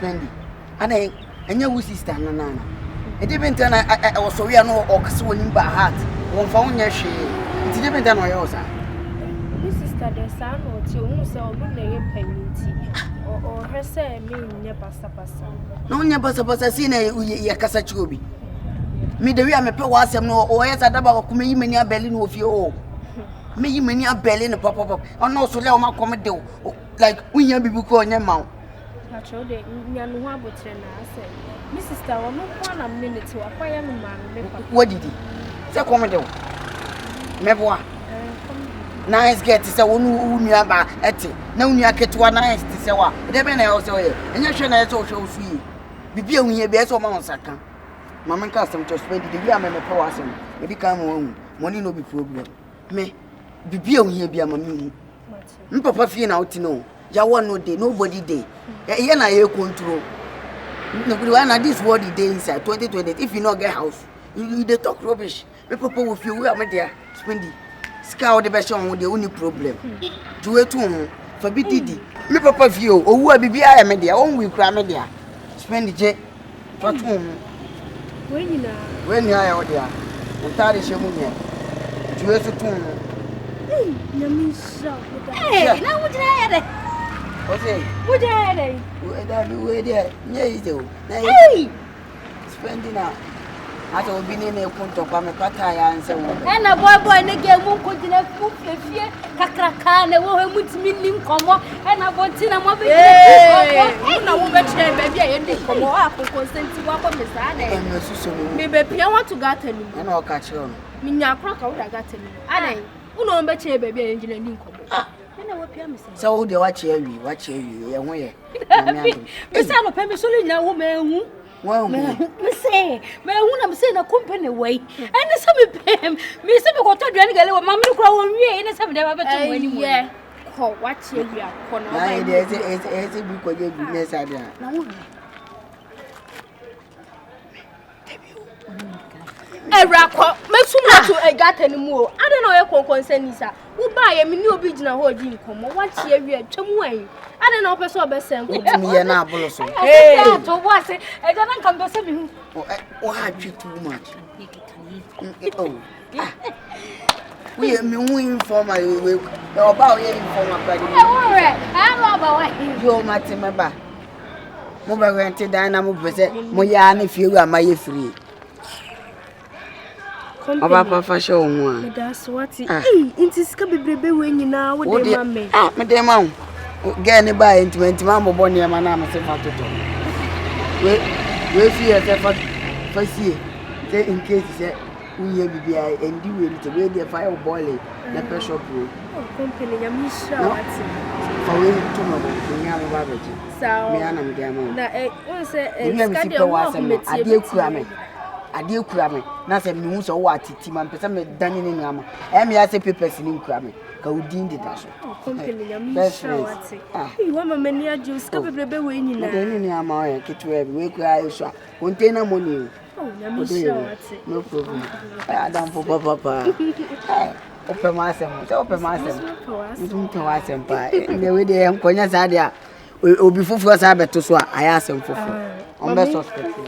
Spendy. And I sister Nana. It didn't turn I was so we are no or so in by heart. One found your shame. It didn't turn on yours. This sister, the son or two, who saw good penny or her say, me near pasta. No, near pasta, seen a Casachubi. Me, the real me was no, or as a double of me, many a belly of you. Me, many a belly in a pop up. Oh, no, so let my commando like when you be going your mouth. I told you, Yanuabu, I said, Mrs. Tower, no 1 minute to acquire man. What did he say? Commando. Mevoa. Nice get to say, one you are at it. No, you are get one nice to say, what? The men also here, and you should also show free. Be being here, best of my second. Mamma custom to spend the year, and power, maybe come home, money no be problem. Me, be being here, be a mammy. Papa feeling out to know. Ya one no day, nobody day. Here na you control. Nobody want this world day inside 2020. If you not get house, you dey talk rubbish. Me papa will feel we are there. Spendy. Scout the best one with the only problem. Do it to forbid Didi. Me papa feel oh who be I am there. On we cry me there. Spendy J. For two. When you are out there. And that is your money. Do it to Hey, Yamisha. Hey, now what did I have? What Where there? Yes, Hey! Spending now. I told be in a point of Pamataya and so on. And a boy in the game won't continue to fear Kakrakan, and will put me in common, and I want to know what I will bet you, baby, and they come up for consent to walk on the side. Maybe I want to get him, and I'll catch on. Mina Crock, I got him. I don't bet you, baby, and you so they watch you, and where? Miss Allo Pemberson, now woman. Well, say, may I want to say a company way, and the summer pay him. Miss Epico to drink a little mamma crow on me, and the summer never to anywhere. What you are, it's a book of your business idea. A racquet makes you not to a gat anymore. I don't know a concern is that who buy a new original holding come what year we are Chamway. I don't know if I saw best send with me and apple. Hey, what's it? I don't come to send me. Why you too much? Oh, we are moving for my way about you for my body. I don't know about you, Martin, my back. Mobile rented dynamo visit Moyan if you are my free. Papa fashion one. That's what it is. It is coming baby when you now with the mammy. Ah, Madame, get any buy into 20 mamma bonnie and my name is a factor. We'll see a first year. Say in case we be and do it to wait the fire boiling the pressure crew. Oh, company, I'm sure. For we tomorrow, we have a babbage. So, me and I'm gamma. I dear cramming. I deal cramming. Nothing news or what team and person done in Yama. And I say papers in cramming. Go deem the dash. Oh, company, I'm sure. You want my many Jews cover the baby when you know. Then in Yama, Kitweb, we cry shop. Container money. Oh, I'm sure. No problem. I don't for papa. Open myself, open myself. You don't tell us and pie. And the way they am Conasadia will be full for Sabbath to swap. I ask him for on best hospital.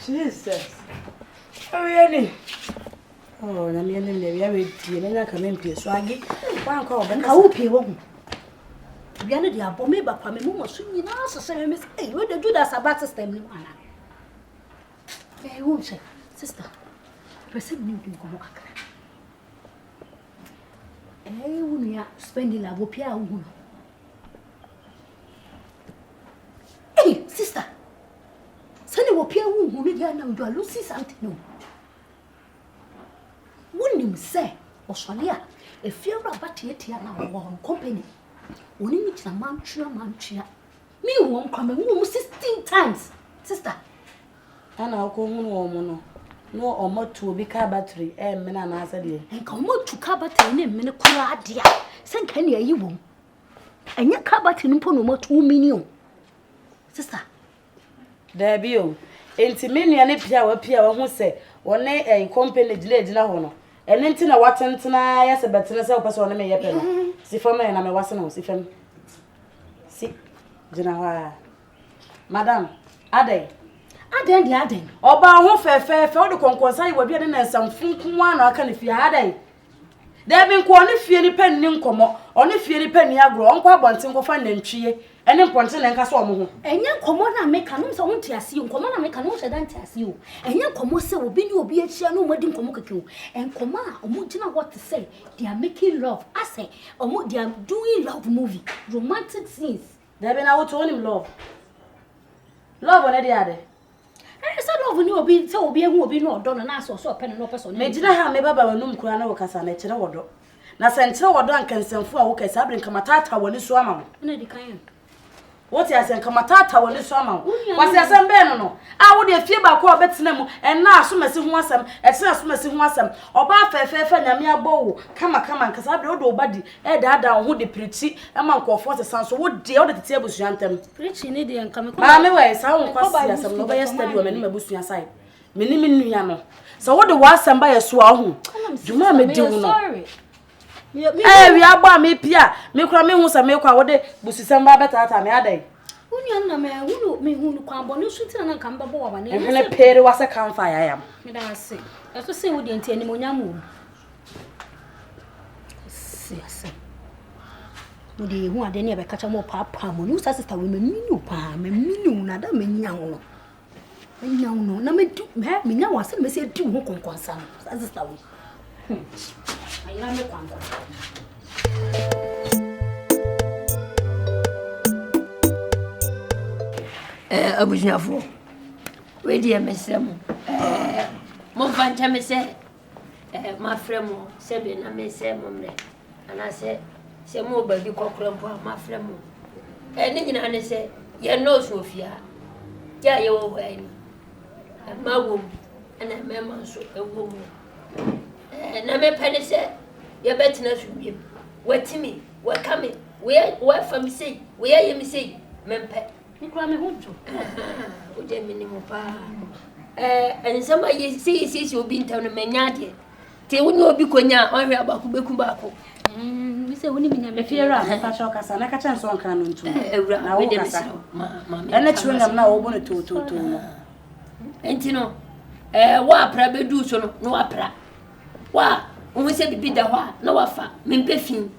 Jesus. Oh, really? Oh, I'm in the very tea, and I come in to swaggy. One call, and I will pay one. The other day, I bought me back from a woman swinging us the same as a way to do that about the same. I won't say, sister. President Newton come back. Eh, we are spending a whoopia. Hey, sister. Sunday will appear who did now do a Lucy something. Wouldn't him say, Australia, a fear about it here now, company. Only meet a mantra. Me won't come and 16 times, sister. And I'll go home, no, or more to be car battery, and men and answer you. And come more to car battery in a minute, dear. Send Kenny a you won't. And your car battery in Pono more 2 million. Sister. There be you. Intimini and a pia who say, one a company delayed in a honor. and then tina watentena yes betena say opese one me ye pe no si fam na me wase no si fam si jina madam adai oba ho fe o de konkonsa ye wadua de na nsamfunku ana aka ne fie adai there been ko ne fie ni pen ni nkomo one fie ni pen ni agro onko abonten ko fa nantwie ene mponte na nka so omo ho enye nkomo na meka no so wonte ase nkomo na meka no so dante ase o enye nkomo se obi ni obi achia no madi nkomo keke o enkomo a omo gina what to say they are making love I say omo they are doing love movie romantic scenes there been out to him love one dey ade say love ni obi say obi ehu obi no odo na so pen no person me gina ha me baba wanum kura na wo kasa na kire wodo na sentre wodo ankansemfo a wo kasa abren kamatata woni so ama na di kan what you say kamatata woni so ama wase asem be no a wo de fie ba ko obetena mu enna asomasi ho asem etena asomasi ho asem oba afefefe nyame abowo kama nkasa abre wo de obadi e da ho de prechi e ma nkofo sesan so wo de tete abusua ntem prechi ni de nka me ko ma me we sa wo kwasi asem no ba yesterday wo me ni mabusua side me ni nua no so wo de wa asem ba yeso a ho djuma me di wo no we agba me pia me kura me hu sa me kwa wode busisem ba betata me adai unya na me hunu kwa bonu suti na nka mbabo wa bane ene pere wase kamfa ya yam me da se eso se wo de nti ani monyamu se mo de hu ade ne be kacha mo papa mo nu sa sister we me minu na da me nyawo no na me du me nyawo ase me se du ho konkonsa no sa sister we ayira me kwanga abunyafo we die mesem mo vanta me se ma fremo se be na me se mo mre ana se mo ba bi kokoro mpo ma fremo ni nyina ne se ye no so fia ya ye wo wa ni ma wo ana me ma so ewo mo na me pene se ye betina so bi watimi wakame we fam sei we ye mi sei mempe nikura me hojo o de minimum pa ensama ye si obi ntam no manya de te woni obi konya onhwe abaku beku bako mi se woni minya me fiera ta sho kasa na kacha nso nkan no ntu ewura na wo kasa ene chwengam na wo bono to no entino wa pra bedu so no wa pra wa wo se bibi da ho na wa fa mempe fin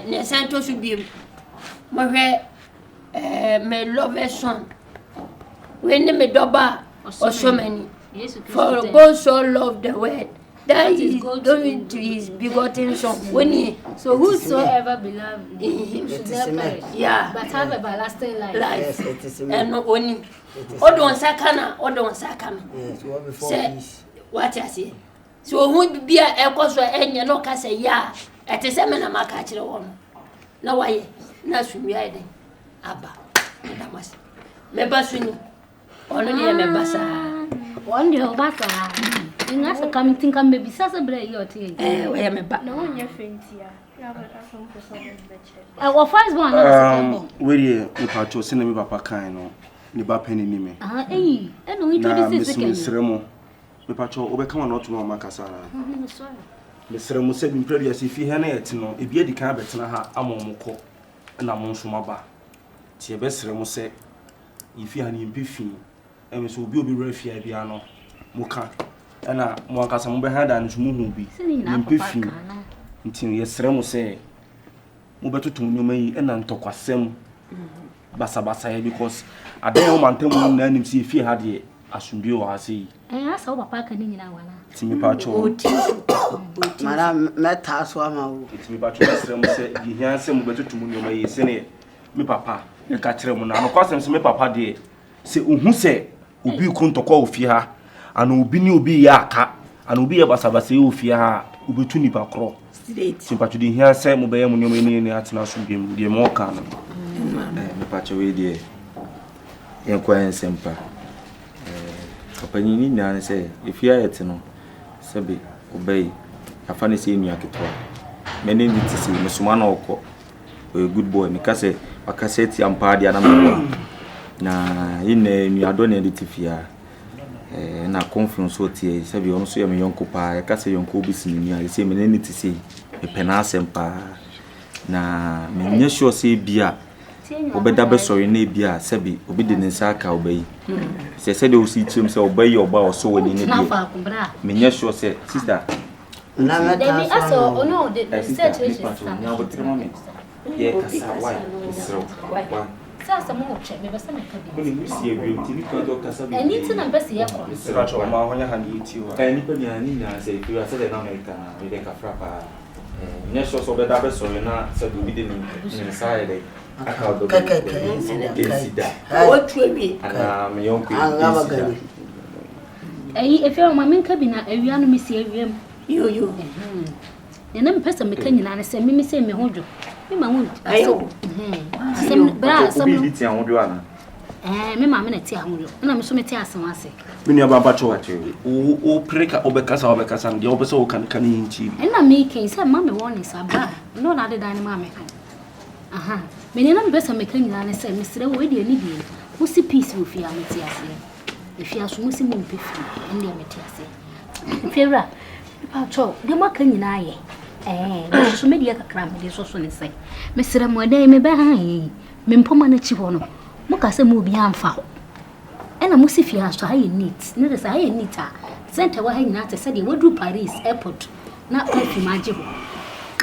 ne santo so biem mo hwe me love son when me doba or so many for God so love the world that is going to his begotten son when he so whosoever believes in him should never perish but have everlasting life and no only odon sakana say what I say so who be a ekoso enye no ka say ya etese me na maka kire wo na waye na sumi aide aba ndamas meba suni ono ne meba sa wonde obasa ina se kam tinka mebi sasa bre yote we meba na wonya fentia ya ba afon ko so be wa first born na second we dey ipacho se na me papa kan no ni ba pani ni me eno introduce second na sremo ipacho obeka wa no to no makasa me sremo se bi mpre si fi he na yete no ebi edi kan betena ha amomko na mo nso maba ti ebe sremo se ifi ha ni mpe fi eme so obi refia bia no muka na mo akasa mo be ha da nso mu hu bi mpe fi nti ye sremo se mo betotum nyoma yi na ntokwasem basa ya because adan o mantam na anim si fi ha de asumbi o ha sei asa o papa kan nyina wana ti me pa cho mara meta so ama wo ti me pa cho sremo se di hia se mo betotum nyoma yi se ne me papa e ka kire mo na no kwasem se me papa de se ohu se obi ku ntokwa ofi ha ana obi ni obi ya aka ana obi ya basa ya ofi ha obetu ni pa kro ti pa cho di hia se mo be ya mo nyoma ni atena so bi mo de mo ka no me pa cho we de yen kwa ensempa KOMPANY ni na se ifia yete no sebe obey afane se enu aketwa mene ni tisi mesuma na okọ o good boy me ka se akaseti ampa dia na me na ine enu ado na editifia na conference so tie se bi ono so ye me yonko pa e ka se yonko obi sinini a se me ne ti se e pena asem pa na me nya sure se bia obeda be sorry na bia se bi obi de nsa aka obayi se de o si chim se obayi oba o so wani ne bia me nya sure se sister na Debbie aso ono de research na bo 3 moments ye kasa why isro why sasa mo check me besa me kabi ko ni musi e bi ti ni ko do kasa bi eni ti na besa ye ko Sira cho ma honya handi ti wa. ni ko ni ani na se fi wa se de na America na we de ka frapa nya sure so be da be sorry na se bi de ni sai de aka do ke sida o tuebi ana me yonko efe o ma men kabi na awia no me si awia yo nena mpesa me kanyina na se me se me hojo me ma hu ayo asem bra asem bi ti an do ana me ma me na ti ahojo na me so me ti asem ase Mini ababa cho o preka obekasa ndi obese o kan yinchi. na me ken se ma me won sa bra no na de dan ma me kan aha me nena mpesa me kanyina na se me sire wo de ani bi wo si peace wo fi am ti ase e fi aso mo si mo mpe fi ndi am ti ase fira pa cho de ma kanyina ye so me dia kakra me so so ne sai me sira mo dai me ba han me mpoma na chi ho no mo ka se mo bi amfa ho ena mo si fia so haye neat ne de sa haye neat a center wa hanyina te se de wadu Paris airport na perfume age ho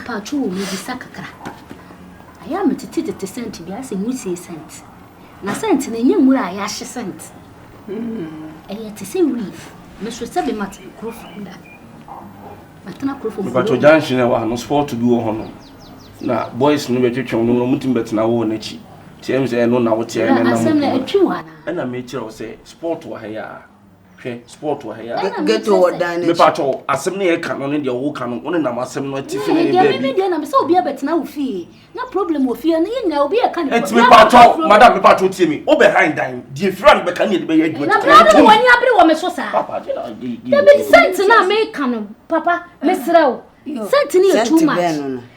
pa cho mo bi sa kakra aya me tete cent bi ase mu 6 cent na cent na nya mura aya hye cent te se weave me so se be mat krofunda matana krofo Me pato junction wa no sport bi wo hono. Na boys no be twetwe no mutim betina wo na chi. Tiem se no na wo tie na na. asem na atwi wana Na me kire wo se sport wa ha ya. Hwe sport wa ha ya. get to what dine Me pato asem na ye ka no ne de wo ka no one na masem no tifi ne dia be. dia na me se obi abetena wo fie na problem wo fie na yin na obi e ka ne Enti me pato madam me pato tie mi. O be hand dan. Die friend be ka ne de be ye na adwuma. brother woni abere wo me so sa Papa je na di. da be sent na me ka no papa me srew sent ni e too much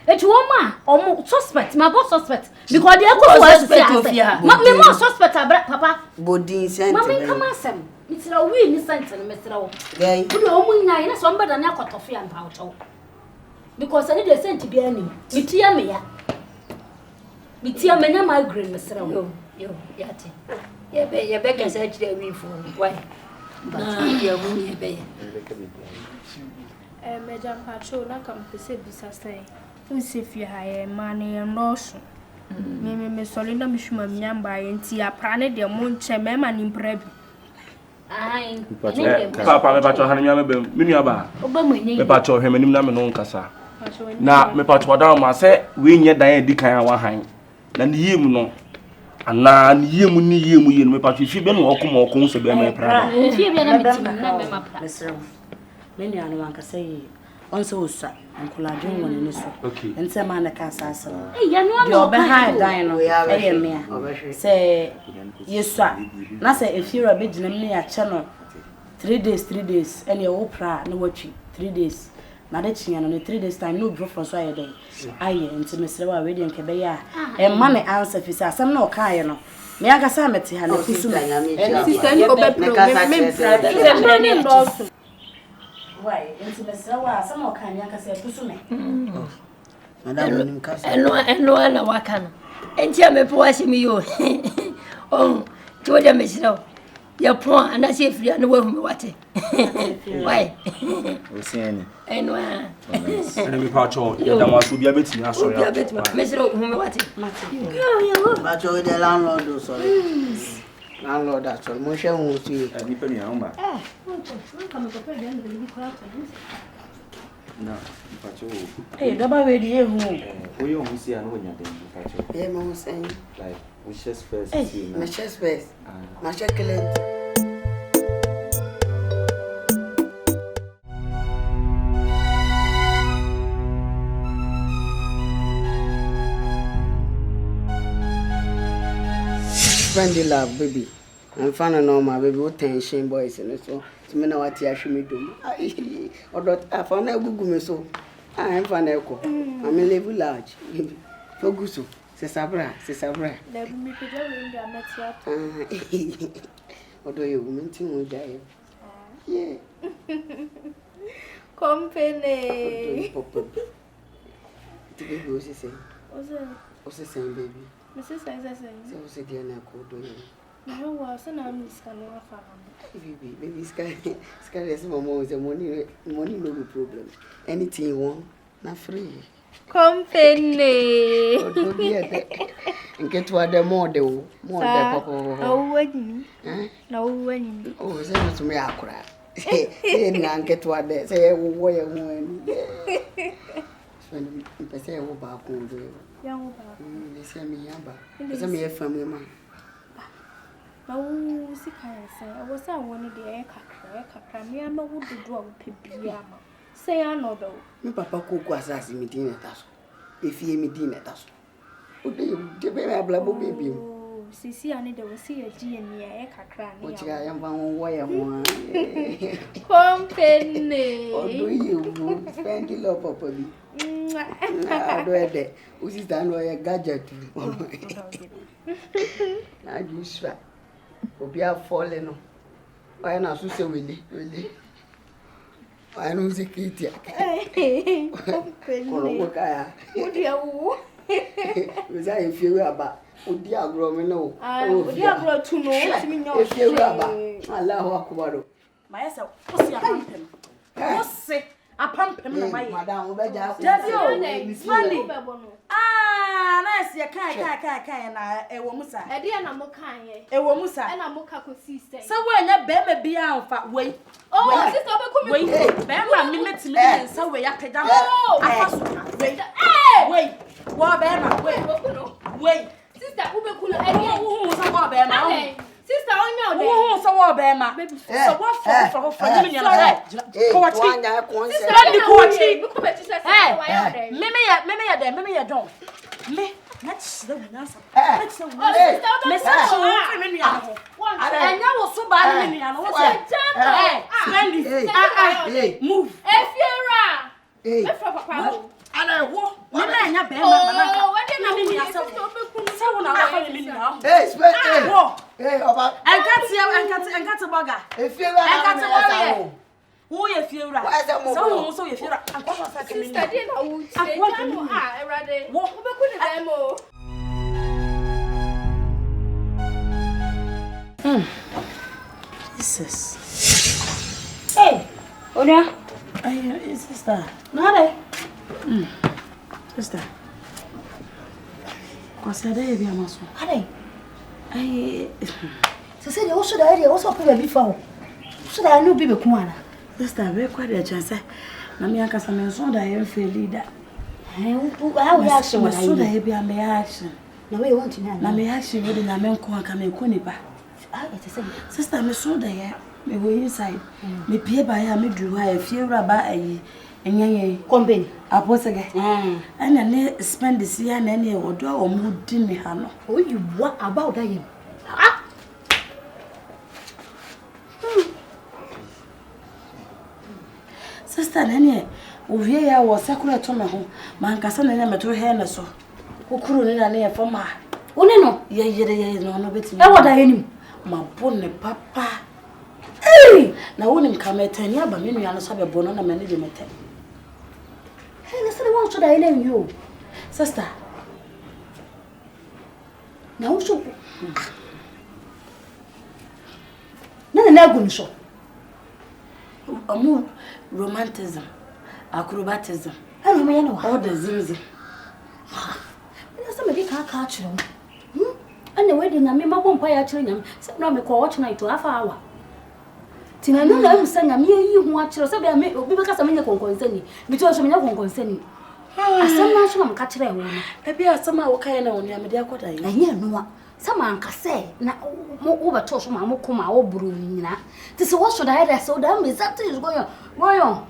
et wo ma omo suspect my boss suspect because they go for suspect me mo suspect abra papa bodin sent ma me come asem me srew we ni sent no me srew gay wo omo nya na so mbada na akotofo ya mpa wo because ani de sent bi ani me tia me ya me tia me na migraine me srew yo yate ye be ka sa chire wi fu why ba ya mu ye be Major Patrol, na kampese bisasai. Unse fi haye mane ndoso. Me solida mishuma myamba yenti aprane de monche mema ni mprebi. ai Papa me pato han me be minu aba. oba mwenye Me pato hwe manim na me no nkasa. Na me pato da ma se we nye dan edi kan wa han. Na ne yiem no ana ne yiem ni yiem me pato fi be no okoma se be me pra. fie bia na mitim na me mapra mesrem menu anu anka say onse osa ankola dwen woni ne so ente ma na ka sasa ya no yo be ha dan no e me say yesua na say efira be gina me ya che no 3 days ene wo pra na watwi 3 days na de chinya no 3 days time no bro for so aye dey aye ente mesre wa we dey nke be ya e ma ne answer fi say asem na o ka aye no me aga sa meti ha na kusu me Sister ni obe problem me pra ni ndoso. why ente mesre wa asem o ka nya ka say kusu me madam nim kasa eno na waka no enti me po wasi mi yo oh to de me sino ya po ana se fria no wa hu me wate why o siani eno Ene me pato ya da ma so bia betini aso ya. me sino hu me wate but you the landlord do sorry landlord that so mo hwe hu si ni pe ni amba na pacho daba we di ehu o yo hu si anu nya den pacho mo say like we just first see my chest space my chocolate SPENDYLOVE baby I'm fan of normal baby what tension boys and so to me now what ya shimi do odo afa na gugu me so I'm fan eko I'm level large baby focus se sabra Na mi pija we ndia metia. odo ye woman tin wo jaye Yeah. Company. The baby was saying. What's the same baby? Mrs. saying. So was it the other code? No, was an Miss Canova family. Baby, Sky is more money no problem. Anything you want, not free. Company. And get to other more the papa. Oh, when no, when oh, say to me, I cry. And get to other say, where when say, oh, back on young. They say me, Yamba. It's a mere family man. Oh, sick, I was I wanted the air crack. Me, I'm a wood to draw Pipiama. Say, I know though. My papa cook was asking me dinner task. If you me dinner task. Oh, the baby, I blabber baby. Oh, see, I need to see a G and me a crack. What I am one way one. Company. Oh, do you spend the love of me? I do it. Who's is done by a gadget? I do swear. We are falling. I am not so willy. I know the kitty. What do you? Was I if you were about? Would you grow me? No, would you grow to know? If you were about, allow Akubaro. Myself, what's your pump? What's say? A pump him, Madame, nice, you can't, a woman's A dear Namokan, a woman's and a mocha could see. So when your baby be out, wait. Oh, sister, wait, Bama, me met me, so we are paid down. Wait, what Bama, wait, sister, who was a war Bama? Sister, I know who's a war Bama. So what for giving your right? Maybe you don't. Me, let's the answer. Let's the so bad. Move. And I walk. Who if you're right? So if you're right, Jesus. Hey, Onya. Hey, sister. Nade. Sister. Kwasi ade bi amaso. Ade. Ay. Se se de wo so da ade wo so pe bi fa wo. So da no bi be ku ana. Sister, we kwa de chance. Na me akasa me so da ye fe leader. How ya action wa so da ye bi am action. Na we want to na me action we na me nko aka me ko nipa. Ah, it is. Sister, me so da ye me go inside. Me pie ba ya me duru ha e fie wura ba ayi. Enyenye Company. Aposege. Ana ne spend this year na ne odo a omu di me ha no. Oh, you what about that him? Sister, nene ovie ya wo sekura to me ho. Man kasa nene meto he ne so. Okuru ne na ne fama. One no. Ye no betimi. E woda henim. Ma bonne papa. Hey! Na wonim kametani aba me nua no so be bono na me ne de mete. Hey, listen, I want to die in you. Sister. Now, so. No, good show. Amu romanticism, acrobatism. I don't know all the zimzi. Somebody can't catch them. And the wedding, I mean, my one pie actually, no, me call watch night to half hour. Tina, no, I'm saying, I'm you watch or something, because I'm in the concern. Because I'm not concerned. I some catching a woman. Maybe I somehow kind of only a media quota. I hear no. Some man can say, now over toss my mokuma or brewing. This is what should I so damn is that is going on.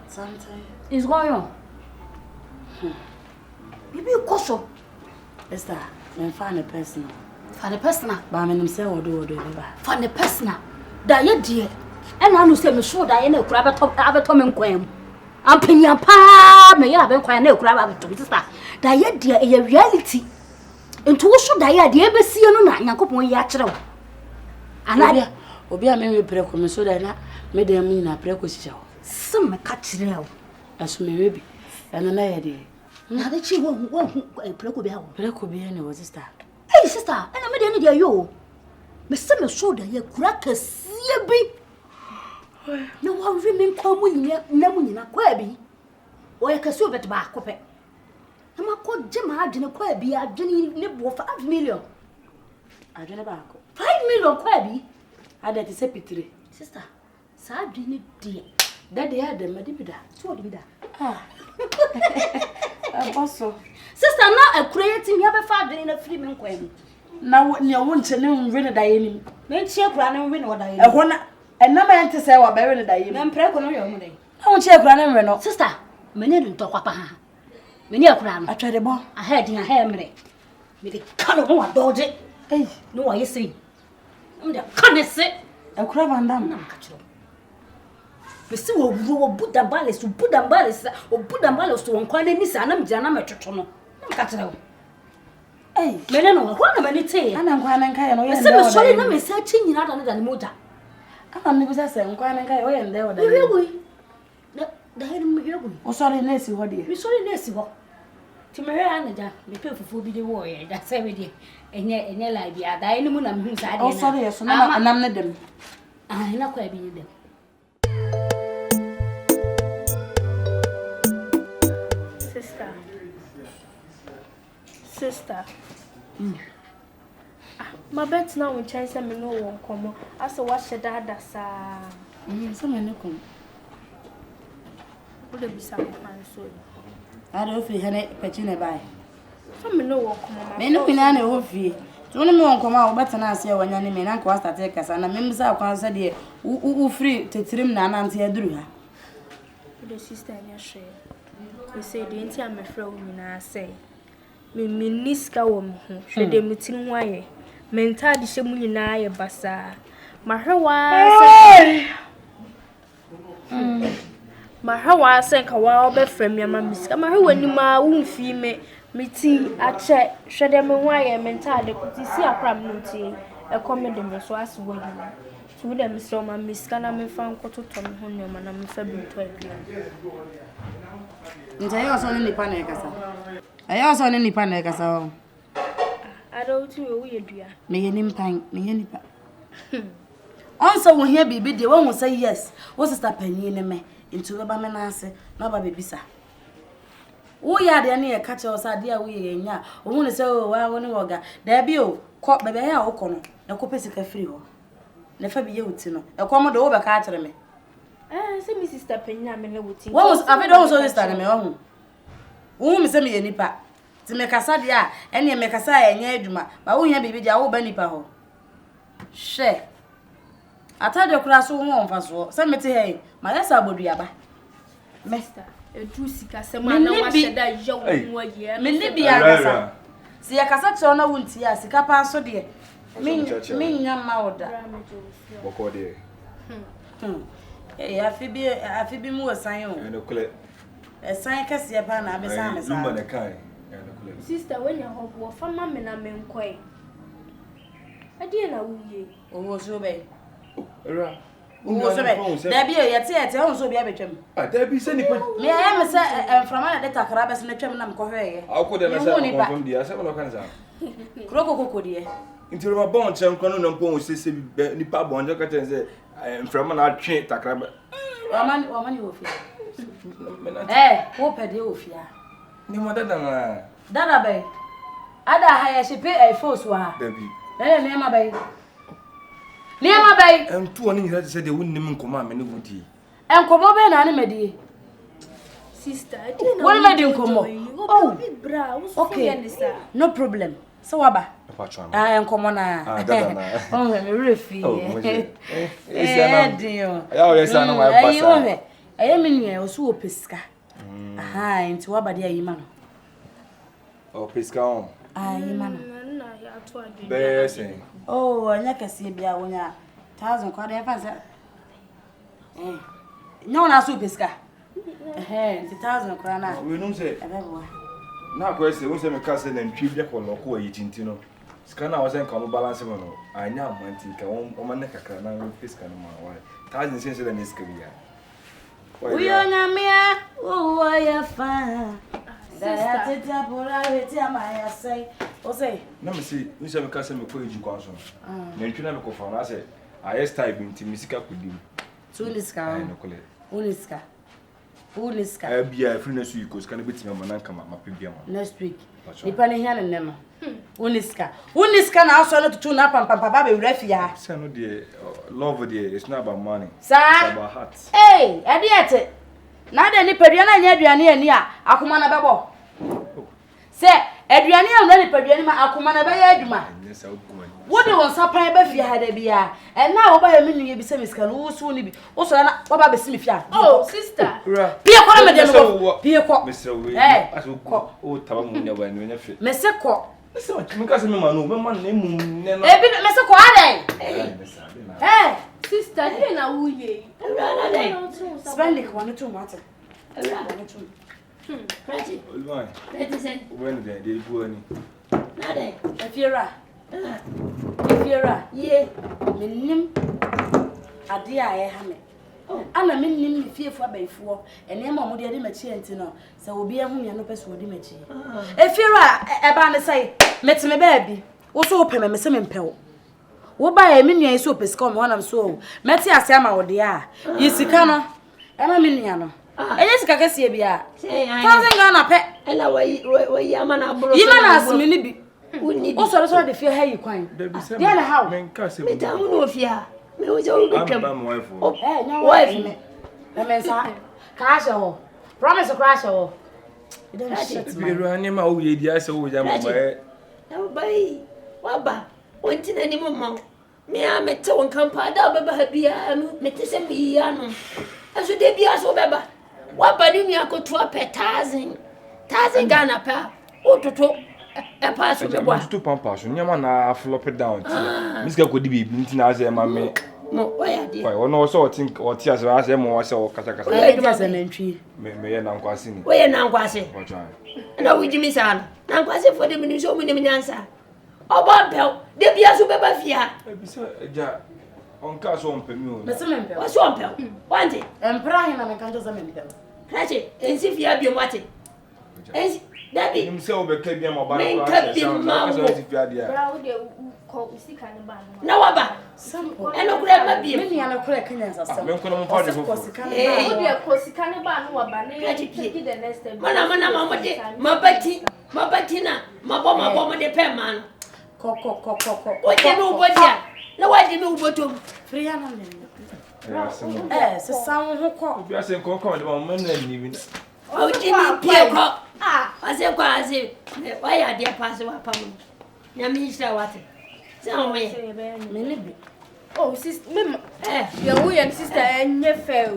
Sometimes it's going on. Maybe you caution. Is that when find a person? For the personal, but I mean, himself or do whatever. For the personal, that you dear. And I know say me sure that I know grab a top and quam. I'm paying your pa, may have been quite no grab to sister. That you dear a reality. Into what should I the embassy on Yankopon Yachro? And I will be a memory break so that Me dem ni na preko shisha ho. Some catch now. Aso me webi. Eno na ye de. Na de chi wo preko be ha wo. Preko be ne wo sister. Hey sister, and I made any day yo. Me say me shoulder ye crack a see bi. No one remain come when you never in a quabi. Or you can so bet back cope. I'm a called Jim had in a quabi, I didn't nibble for 5 million. I don't back. 5 million quabi. I that is a pity. Sister, sad didn't dear. That they had them, I did that. So did that. Ah. Also. Sister, now a creating your father in a free man quabi. Now what you want to know, really dying. Make check run and win what I want. And no man to say what burying dying. I'm pregnant on your money. I won't check run and Sister, many didn't talk about her. Many a crown. I tried the ball. I had in a hair me. With the color of my dodge. Hey, no, I see. I'm the can't say. A crab and dam. We see what put the balance to put the balance or put the balance to one corner. Miss Anam Jana Metrotono. I'm catching. Hey, Melano, what am I saying? And I'm going and kind of sorry, let me searching in out than motor. I'm never saying, going and kind of there. Really? The head of me. Oh, sorry, Nancy, what do you? We sorry, Nancy. To my Anna, we pay for be the warrior. That's every day. And yet, like the other animal, I'm who's I. Oh, sorry, yes, and I'm not them. I'm not quite being them. Sister. My bet now in China, me no one come. I saw what she dad sa. Some men come. Would it be some so? I don't feel any petting by. Some me no one come. Men no pinane o fie. To no me come out better na say when any men anko start take us and me say akwan say de u free tetrim na na ante aduru ha. The sister nya share. We say the enti am frɛ wo nyina say. Me niska wo mo ho. Hwe de metin ho aye. Mental de hye mu nyina aye basa. Mahwa sen ka wa obefrɛ me ama miska. Mahwa ni ma wo mfi me metin ache hwe de me ho aye mental de kuti si akram no tie. E come de me so aswo nyina. So de me so ma miska na me fa nkototo me ho nyoma na me fa bi to aduan. Ntayo so ni nipa na ekasa. Ayo so ni nipa na ekasa. Adouti we ye dua. Me ye nimpan, me ye nipa. Onso wo hia bibi de wo say yes. Wo sister panyin ne me. Nti we ba me na ase, na ba bebisa. Wo ya de na ye ka che o sa de a wo ye nya. O hu ne say o wa wo ne woga. Da bi o, ko bebe ya wo ko no. Na ko pesi ka free ho. Na fa bi ye uti no. E ko mo do wo be ka kire me. Say me sister panyin me na wuti. Wo was abi do so sister me ho. Wo me say me ye nipa. Ti me kasa de a, ene me kasa ya nya adwuma. Ba wo hia bibi de a wo ba nipa ho. She. Atade kura so ho onfaso. Se mete he, ma yesa aboduaba. Mister, e du sika se ma na wa sheda yawo mu aye. Me ne bia kasa. Si ya kasa che ona wunti a sika pa so de. Me nya ma oda. Boko de. Afibi mu osan o. E no kule. Esan kase ya pa na abesa mesa. Lumba ne kai. E no kule. Sister, when you hope wo fama me na me nkoi. Ade na wuye. Owo so be. Era. Owo so be. Da bi e yete ho so bi abetwam. Ah, da bi se nipa. Me ya me se enframa na de takara bes na twam na me kohweye. Akode na se confirm dia, se no kan sa. Kroko kokodie. Intiro ma bon chen kwano na mpon sese nipa bon je ka chen se enframa na atwe takara ba. Wamani wo fi. Wo pede wo fi a. Ni mo dada na. Dada be. Ada ha ya shepe force wa. Da bi. Ne ma be. Niema bay. Tu oni nyira se de wonnim nkoma me ne wudi. Enkomo be na ne medie. Sister, ade na. Won me di nkomo. Oh, bra, wo so ya nisa. No problem. So waba. Enkomo na. Dada na. Oh, me refi. Dio. Ya o yesa na wa pasa. Aye me nua o so opeska. Aha, nti waba de ayi ma no. O peska on. Ayi ma no. Na ya to ade. Besen. Oh, anya kase bia wonya 1000 kwa de fansa. No na so peska. 1000 kwa na. We no say. Ebebo. Na ko ese won se me ka se na ntwi bia ko loko yi tinti no. Scanner was in balance. I know one thing. One neck a crown and fisk and my wife. Thousand cents in this career. We are Namia. Oh, I am fine. That's it. I say. Let me see. We shall cast him a courage console. Then you never go for us. I type into Missika could do. Tuniska. Uniska. I'll be a free next week because can be to my man come up my PBM. Next week. Depending on them. Uniska. Uniska now so not to tune up and Papa Baby Refia. Son of the love of the it's not about money. Sir, it's about hearts. Hey, Adiate. Now then, the Pediana and Yadia, Akumana Babo. Say, Adriana and Ready Pediana, Akumana Bayaduma. Yes, I'll go. What do you want supply if you had a beer? And now by a million you be semi can who soon be also Baba Smithia. Oh, sister. Pia Quamma, Pia Quap, Mr. Way, as we call old Tabamunia when you're fit. Mr. Quap. Because my name, Mr. Quade. Hey, Sister, you know who ye. Spending 1 or 2 months. Pretty. When they go any. Nade. If you're a ye, Minim Adia, I have it. Anna Minim, fear for by 4, and Emma would have Dimachino, so will be a woman no person would Dimachi. If you're a band say, met me baby, also open a swimming pill. What by a minion soap is come one of so, Mattia Sama or dear, you see, Cano, Emma Miniano. And yes, Cacassia, thousand gonna pet, and away, Yamana, Yamanas, Minibi. Also, that's why they feel how you crying. The other how? Me down no fear. Me was all become. I'm my wife. Oh, hey, no wife. The men's crash or promise a crash or. You don't shut me. We're running my old lady. I saw you. Now, by Wabba, went in any moment. Me, I met one company. Double be a metism be young. I should be as well. What by me, I could drop a thousand Ghana pair. Otoo. A pass with the one. 2 pounds. You man, flop it down. Miss could be meeting as a mammy. Why, one also think or tears as a more so Catacasa. It was an entry. May I not quasi? Where now, quasi? No, we Jimmy San. Now, quasi for the minute, so many answer. Oh, Bompel, there be a super fear. On Castle on Pemu. What's one pell? One day, and Brian and I can't just a minute. Catch it, and see if you have your watching. That be himself, but can be a mobile. No, Abba. And no grandma be many and a crack in us. I'm going to party for my Batina, my bomb, the pen man. Coco. What do you know what ya? No, I didn't know what to. Free and yes, a sound who call. You are saying, Concord, one even. Oh, Jimmy, Pierre. I said, why are dear pass upon me? Yamisha, what? Some Oh, sister, your way and sister, and your fair.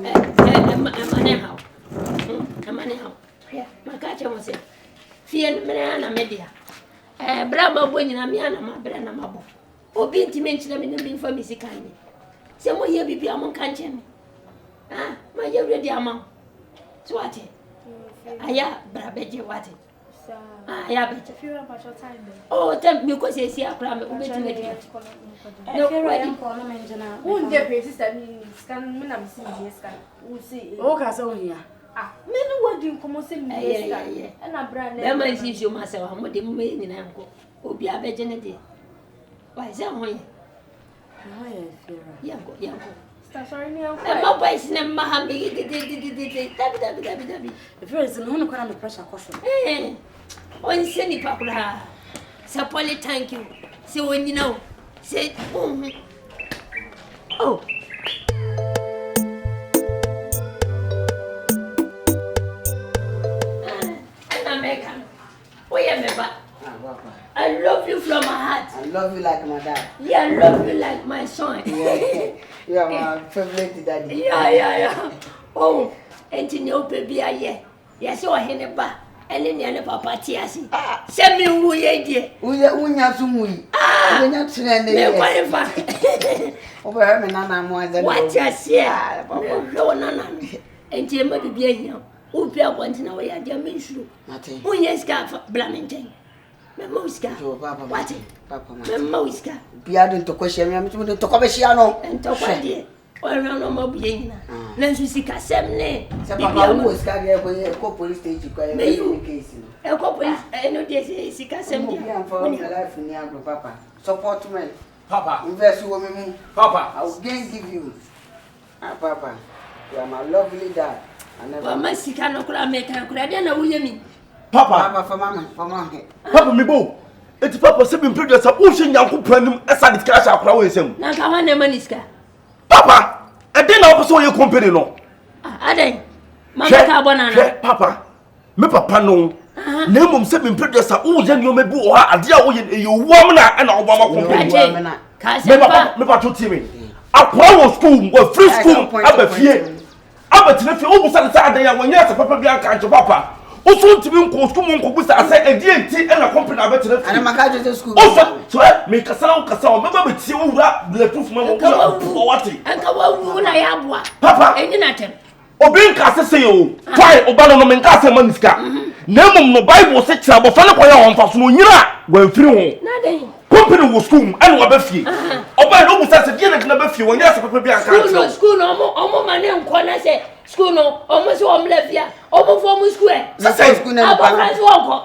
Money how? My catcher was it. Fear Mariana Media. Brahma winning a miana, my brand, mabo. Oh, be to mention them in the mean for Missy Candy. Some more here be among canchen. Ah, my dear ready among. Swat it. Aya, Brabeji, what it? I have it. Oh, tell me because I see a crime. No, I call them engineer. Won't get places that scan when I'm seeing this guy. We'll see. Oh, Casonia. Ah, men what do you come and say? And I brand them. I see you myself. I'm with the maid in Uncle. Oh, be a virginity. Why, some young. Sorry, no. My wife's name, Mahambi. The first and only kind of pressure caution. Eh, on Senny Papa. Sapoli, thank you. So when you know, say, oh. American. Where I love you from my heart. I love you like my dad. Yeah, I love you like my son. You are my favorite daddy. Yeah. Oh, and you know, baby, yes, you are in a bar. And then you papa tiasi. Send me who ye dear. Unya sumui. Ah, unya tunende. Over me nana more than what you say. No, nana. And you may be here. Who pay one to know where you mean true. Nothing. Who yes, got for blaming. Memoska. Papa. What? Papa. Memoska. Biado to question me to come here no. Ento kwa die. Ora no mo bie nyina. Na nso sika sem ne. Se papa wo sika dia ko police station kwa e case no. E ko police no dey sika sem dia. Bian for life ni agro papa. Support me. Papa. Invest wo me. Papa. I will give you. Ah papa. You are my lovely dad. Wa masika no kura me kan kura dia na wo yemi. Papa for mama. Papa me bo. Eti papa se bi producer o hwe nyanko pranim esa de cash akura wo ensem. Na ka wa na maniska. Papa, e dey na opo so ye company no. Aden. Mama ka bonana. Papa. Me papa no. Na mum se bi producer o je ni o me bi o ha ade a wo ye e wom na na obo ma company. Ka se pa. Me pa to timi. Akwa wo school, wo free school abafie. Abatine fie o busa de adan ya wonya se papa bi aka nche papa. Oso ntimi nko school mo nko busa ase edi enti na company abatine fie. Ana maka je school. Oso so me kasa o me ba betie wo wura bulletproof mo wo wati. Anka wa wu na ya boa. Papa, enyi na tem. Obi nka sese yo. Try oba no me nka se maniska. Na mum no Bible se kira bofa ne koya won fa so no nyira wa mfiri ho. Na den. Company wo school and wa ba fie. Oba no busa se die na ba fie wonya se papa bi aka. School no omo mane nko na se school no omo se omo lafia omo fo mo school e. Sasa school na ba France wonko.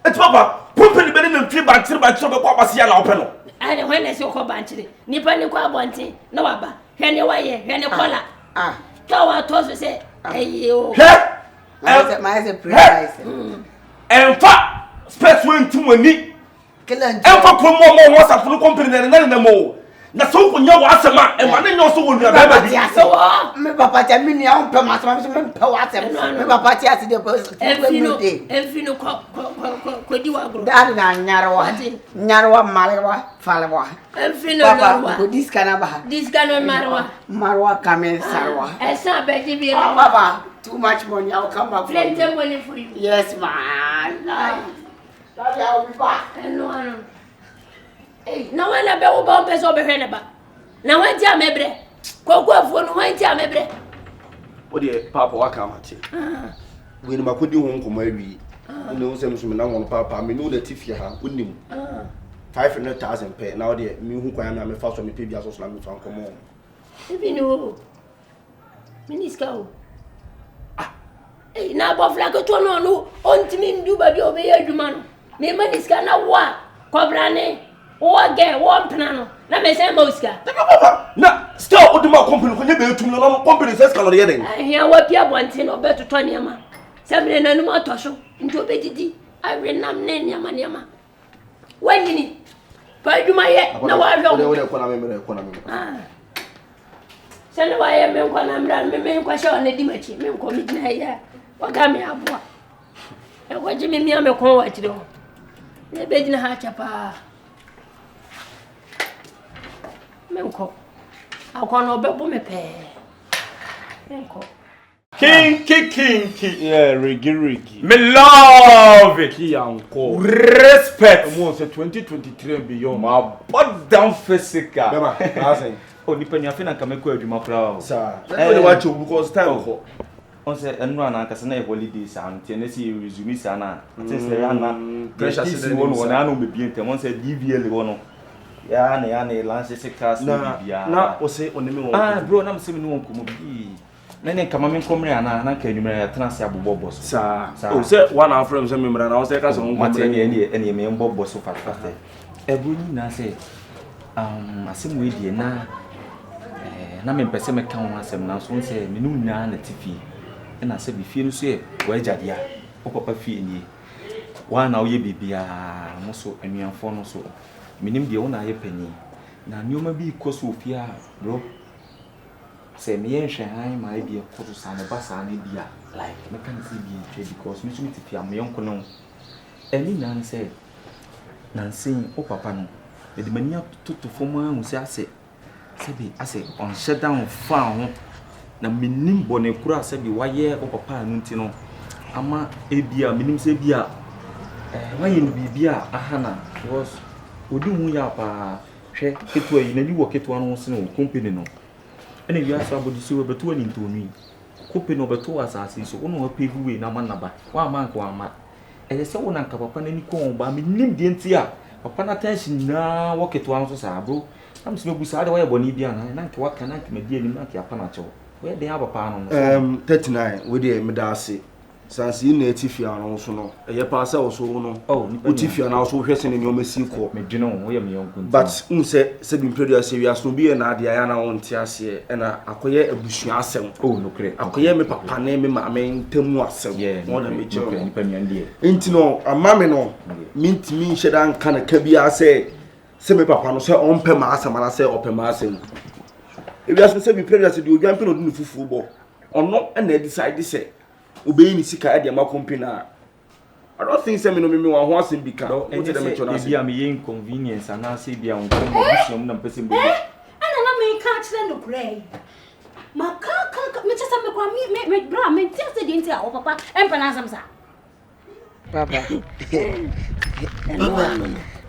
Et papa, company be na mfiri ba tire be ko abase ya na ope no. Ane when na se ko ba ntire. Nipa ni ko abonte na wa ba. Hwe ne wa ye, hwe ne kola. Ka wa to so se ayo. My surprise. Enfa space when tumani. Enfa promo mo WhatsApp no company na mo. Na so ko nya wa asema e ma na nya so wo nua ba bi. Me papa tia mi nia on pe ma so me pe wa asem. Me papa tia si de ko. Enfino ko di wa gro. Dad na nyarwa malwa falwa. Enfino papa ko diskana ba. Diskana marwa kamen sarwa. Esa be di bi. Papa, too much money. I'll come back. Plenty money for you. Yes, man. Daddy, I'll be back. No. Hey, na wana be wo ba peso be hwene ba. Na wanti amebre. Koku afuo no wanti amebre. O de papa waka amate. We ni makodi ho nkoma awi. Ne wo sem so me na won papa me no da tifie ha onim. 500,000 pe na o de me hu kwan na me fa so me pe bia so so na me fa nkomo. Ebi no. Miniska o. Eh na bo flag to no ontimi ndu ba bi obe adwuma no. Me maniska na wa kobrane. O ge wo mpena no. Na me say moska. Papa, na still oduma company ko nye be etum no company say ska no ye den. Ahia wa pia bonte no be toto niama. Sabre na no atosho. Nti obedidi. Awe nam ne niama. Wanyini. Pa adwuma ye na wa hwe. O de ko na me. Sene wa ye me nkwa na mra me nkwa sha na di machi me nkwa mi na ya waga me aboa e kwa jimi mi ame kon wa kire ho ne be gina ha chapa me nkwa akwa no be bo me pe me nkwa King, yeah, Rigi. Me love it. Kianko. Respect. Mo say 2023 and beyond. My body down physical. Bema, asen. Oh, nipa nya fe na kameko adwuma kra. Sir. Let me watch you because time go. On say enu ana kasa na holidays and ten say resume say na. Say na pressure say won na no be bientem. On say DVL wono. Ya na lance se class na bia. Na o say onemi won. Bro, na me say me no won komo bi. Nene kama me komre ana na ka enumere ya transi abobo boss. Sir. O say one of friends say memra na o say ka so won komre ene me mbo boss fat. Ebuni na say asem we die na me pese me kan asem na so say me nu nya na tifi na say bi fie no so e wa jade a o papa fie ni wa na o ye bibia mo so anuanfo no so minim de wo na ye pani na nyoma bi koso fie a bro say me enhwe han ma e bi koso sa ne basa na bia like me kan see bi because me so tifi am yonko no eni na say nansin o papa no e de mania toto foma hu se ase sebi ase on shut down fa ho na minim bone kura sebi waye o papa anu nti no ama ebia minim se bia waye no bibia ahana was odi hu ya pa hwe ketua yi na ni wo ketua no se no company no ene wi asa bodi se we beto ani ntoni company no beto asase so ono pay we na manaba wa man ko ama e se wona nka papa na ni ko ba me nim de ntia papa na tension na woketo an so sa bro am se mebu sa de wo boni bia na nka waka na nka medi anim na nka apa na cho we de papa no 39 we de me da ase sanse yin na etifia no so no eye pa se wo so no utifia na so hwese ne nyoma si ko me dwene wo ye me yonko but se bi mpredu ase wi aso bi na ade ya na won ti ase e na akoye abusua asem no kre akoye me papa ne me ma me ntemu asem mo na me jiro ni pa mi ande enti no amame no mintimi nheda nka na ka bia se me papa no se ompe ma asem na se ope ma asem ebi aso se bi mpredu ase di odwan pe no du fufu bo ono na decide se obey ni sika ade ma company I don't think say me no me wa ho asem bi ka o te dem cho na se bia me ye inconvenience ana se bia on ko busium na pese mbo ana na me ka kire no pray ma ka me chesa me kwa me bra me tia se di ntia o papa empa na asem sa papa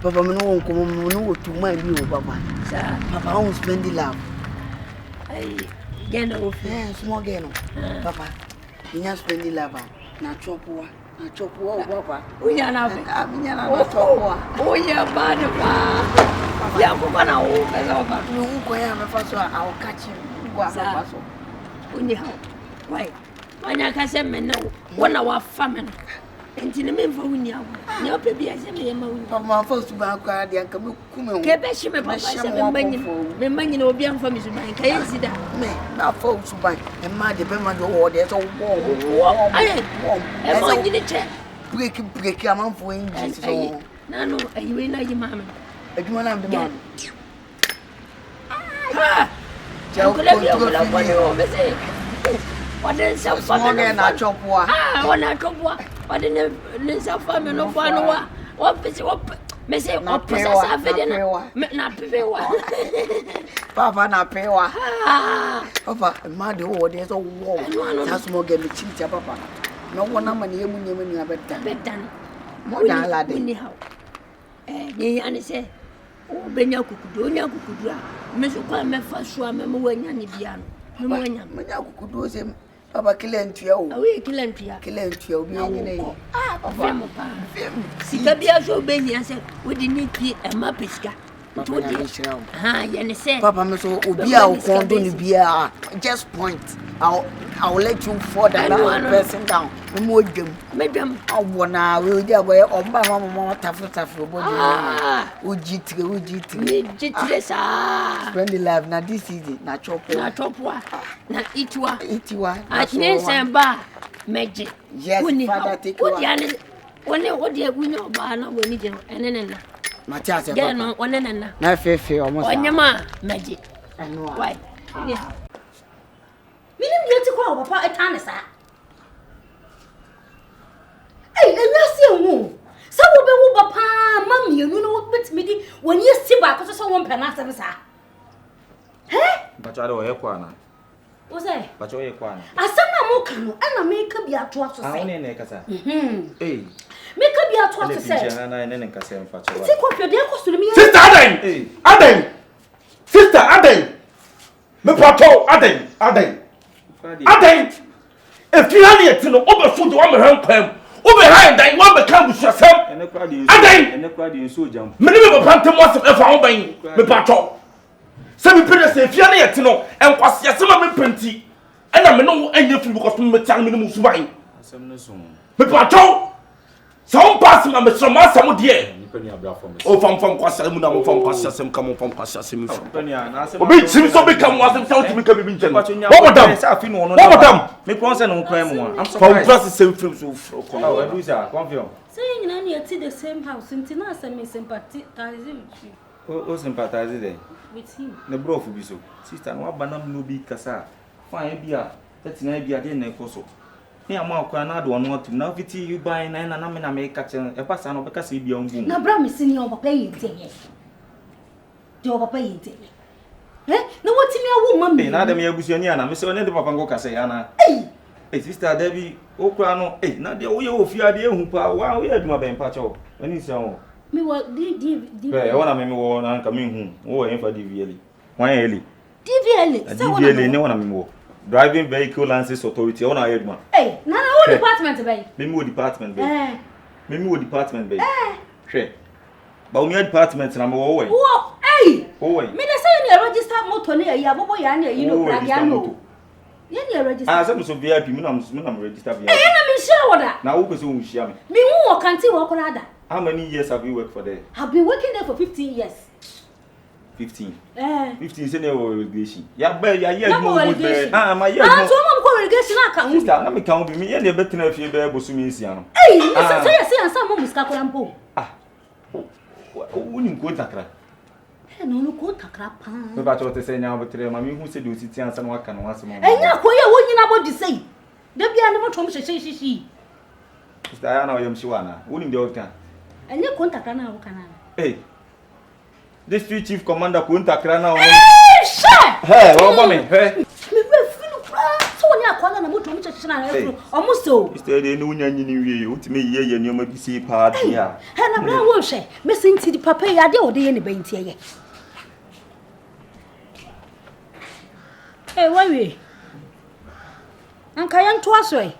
papa me no ko me no to my bi o papa sa papa on spend the love ai gena o small geno papa Minya spendi lava na chopwa papa unya na minya na chopwa unya bado ba ya kwa na o pesa papa nuko ya mafaso au catch kwa mafaso unya hao wai wanya kase menno wana wa famine enti ne memfa unya wo ne ope bia se me yema unya papa mafaso ba kwa dia nka me kume kebe shi me papa se me manyi na obi amfa mi suban ka yesida me na fa suban e ma de be ma do wo de so wo aye e mo nyine che break amanfo enji so na no ayiwe na yi mama adwuma na de mama ha ja ko ko me se wade sa fa me na chopwa wana chopwa wade ne sa fa me no fa no wa pese wa me se o pesa sa vede na pewa papa na pewa papa ma de wo de so wo sa small girl chicha papa no wona ma ne yemu nyemu ni abedan mo da ala de ni hawo ni ani se o benya kukudu onya kukudu a me so kwa me fa so a me mo wanya ni bia no me wanya kukudu se papa kilentua o awe kilentua obi nyine papa sika bia so benya se wodi ni pi e ma pesika ha yani say papa me so obi a o kondo ni bia just point I'll let you fall that person down mo dwam awona we di aboye omba mama tafu body ujitire sa spend the life na this easy na chopwa na itwa atne semba meje yes father take you woni agunyo ba na woni je enenena Matias e papa no onenena na fefe almost onyama meje eno why Minim yeti kwa papa etane sa. Enwasi enwu. Sa wo be wo papa mam yenu no wo betimi di woni esi ba ko so won pena asem sa. Bacha do ye kwa na. Wo say? Bacha ye kwa na. Asem na mo ka no ana me ka bi ato aso say. Woni na kasa. Me ka bi ato aso say. Pinche na ne kasa em facho. C-Confion de ko suru mi. Sister Aden. Sister Aden. Me pato Aden. If you are to know over food, one hand crime, over behind that one become yourself. And the crowd is so jump. Many people phantom was if I obey me patrol. Some people say if you are to know and was your summer plenty, and I know any of you because me tell me no swine. Me patrol. Some pass my Mr. Master dear. Oh, from Quassamuna, from Quassam, come from Quassam. Obi so become was himself to become in general. What madam? Me pronouncing on crime one. I'm from the same film so Confion. Saying any at the same house in Tina semi sympathy with you. Oh, sympathize there. With him. The bro for be so. Sister, no banam no be kasa. Fine beer. That's an idea then also. Me ama kwa na do no to na fiti you buy na na me na me ka chen e pasa no be ka se bia ngum na bra me sini o papa yente jo papa yente na woti me awu mama na dem ya busuani ana me se one de papa ngo ka se ana sister Debbie o kwa no na de wo ye ofia de ehu pa wa wo ye aduma ben pa cho ani se ho me wo di wona me wo na nka me hu wo ye fa DVL wan eli DVL ne wona me wo Driving Vehicle License Authority. I want to hear man. Hey, na what department bay? Me mo department bay. Me wo department be. Hwe. Ba o me department na me wo we. Wo, hey. Wo we. Me dey say you register motor na ya bobo ya na yi no kra ya no. You register. Ah, say me so VIP me na register VIP. Eh, na me share woda. Na wo pese wo share me. Me hu wo kanti wo kra da. How many years have you worked for there? I've been working there for 15 years. 15. 15 say no relegation. Ya be ya year no mo mo. Ah, my year. Ah, so mo ko relegation aka. Sister, na me kan bi me ye na betina afie be bosu mi nsia no. Hey, say ansa mo muska kola mpo. Ah. Woni ko takra. He no ko takra pa. Me ba chote say nya obetre ma me hu se de ositi ansa no aka no asem. Enya ko ye wo nyina body say. Da bia ne mo tom hyehyehyehi. Sister, ya na oyam shiwa na. Woni de oka. Enya ko takra na wo kana. Hey. District chief commander ko takra na o. Hey, Hey, o ba me. Hey. Me be feel so ni akwala na mo tom hyehyehye na efro. Omo so. Sister, de no nya nyini wie. O ti me ye ni o ma bi si pa dia. He na bra wo hwe. Me senti di papa ya de o de ye ne benti ye. Hey, wawe. Anka yan to aso e.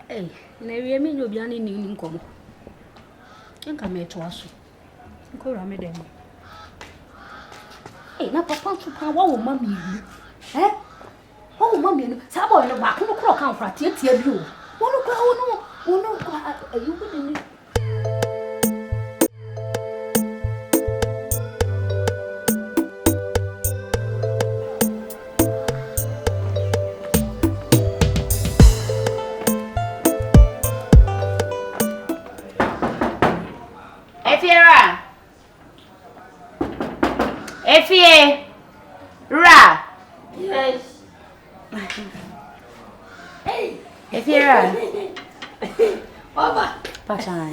Hey, na wie me no bia ne ni nkomo. Anka me to aso. Nko ra me dem. Hey, na papa tu pa wa wo mami ni. Eh? Wa wo mami ni. Sa boy no ba ko no kro kan fra tie bi o. Wo no kwa wo no kwa ayu bi ni. Efie Ra. Yes. Hey, Efie Ra. Baba. Papa.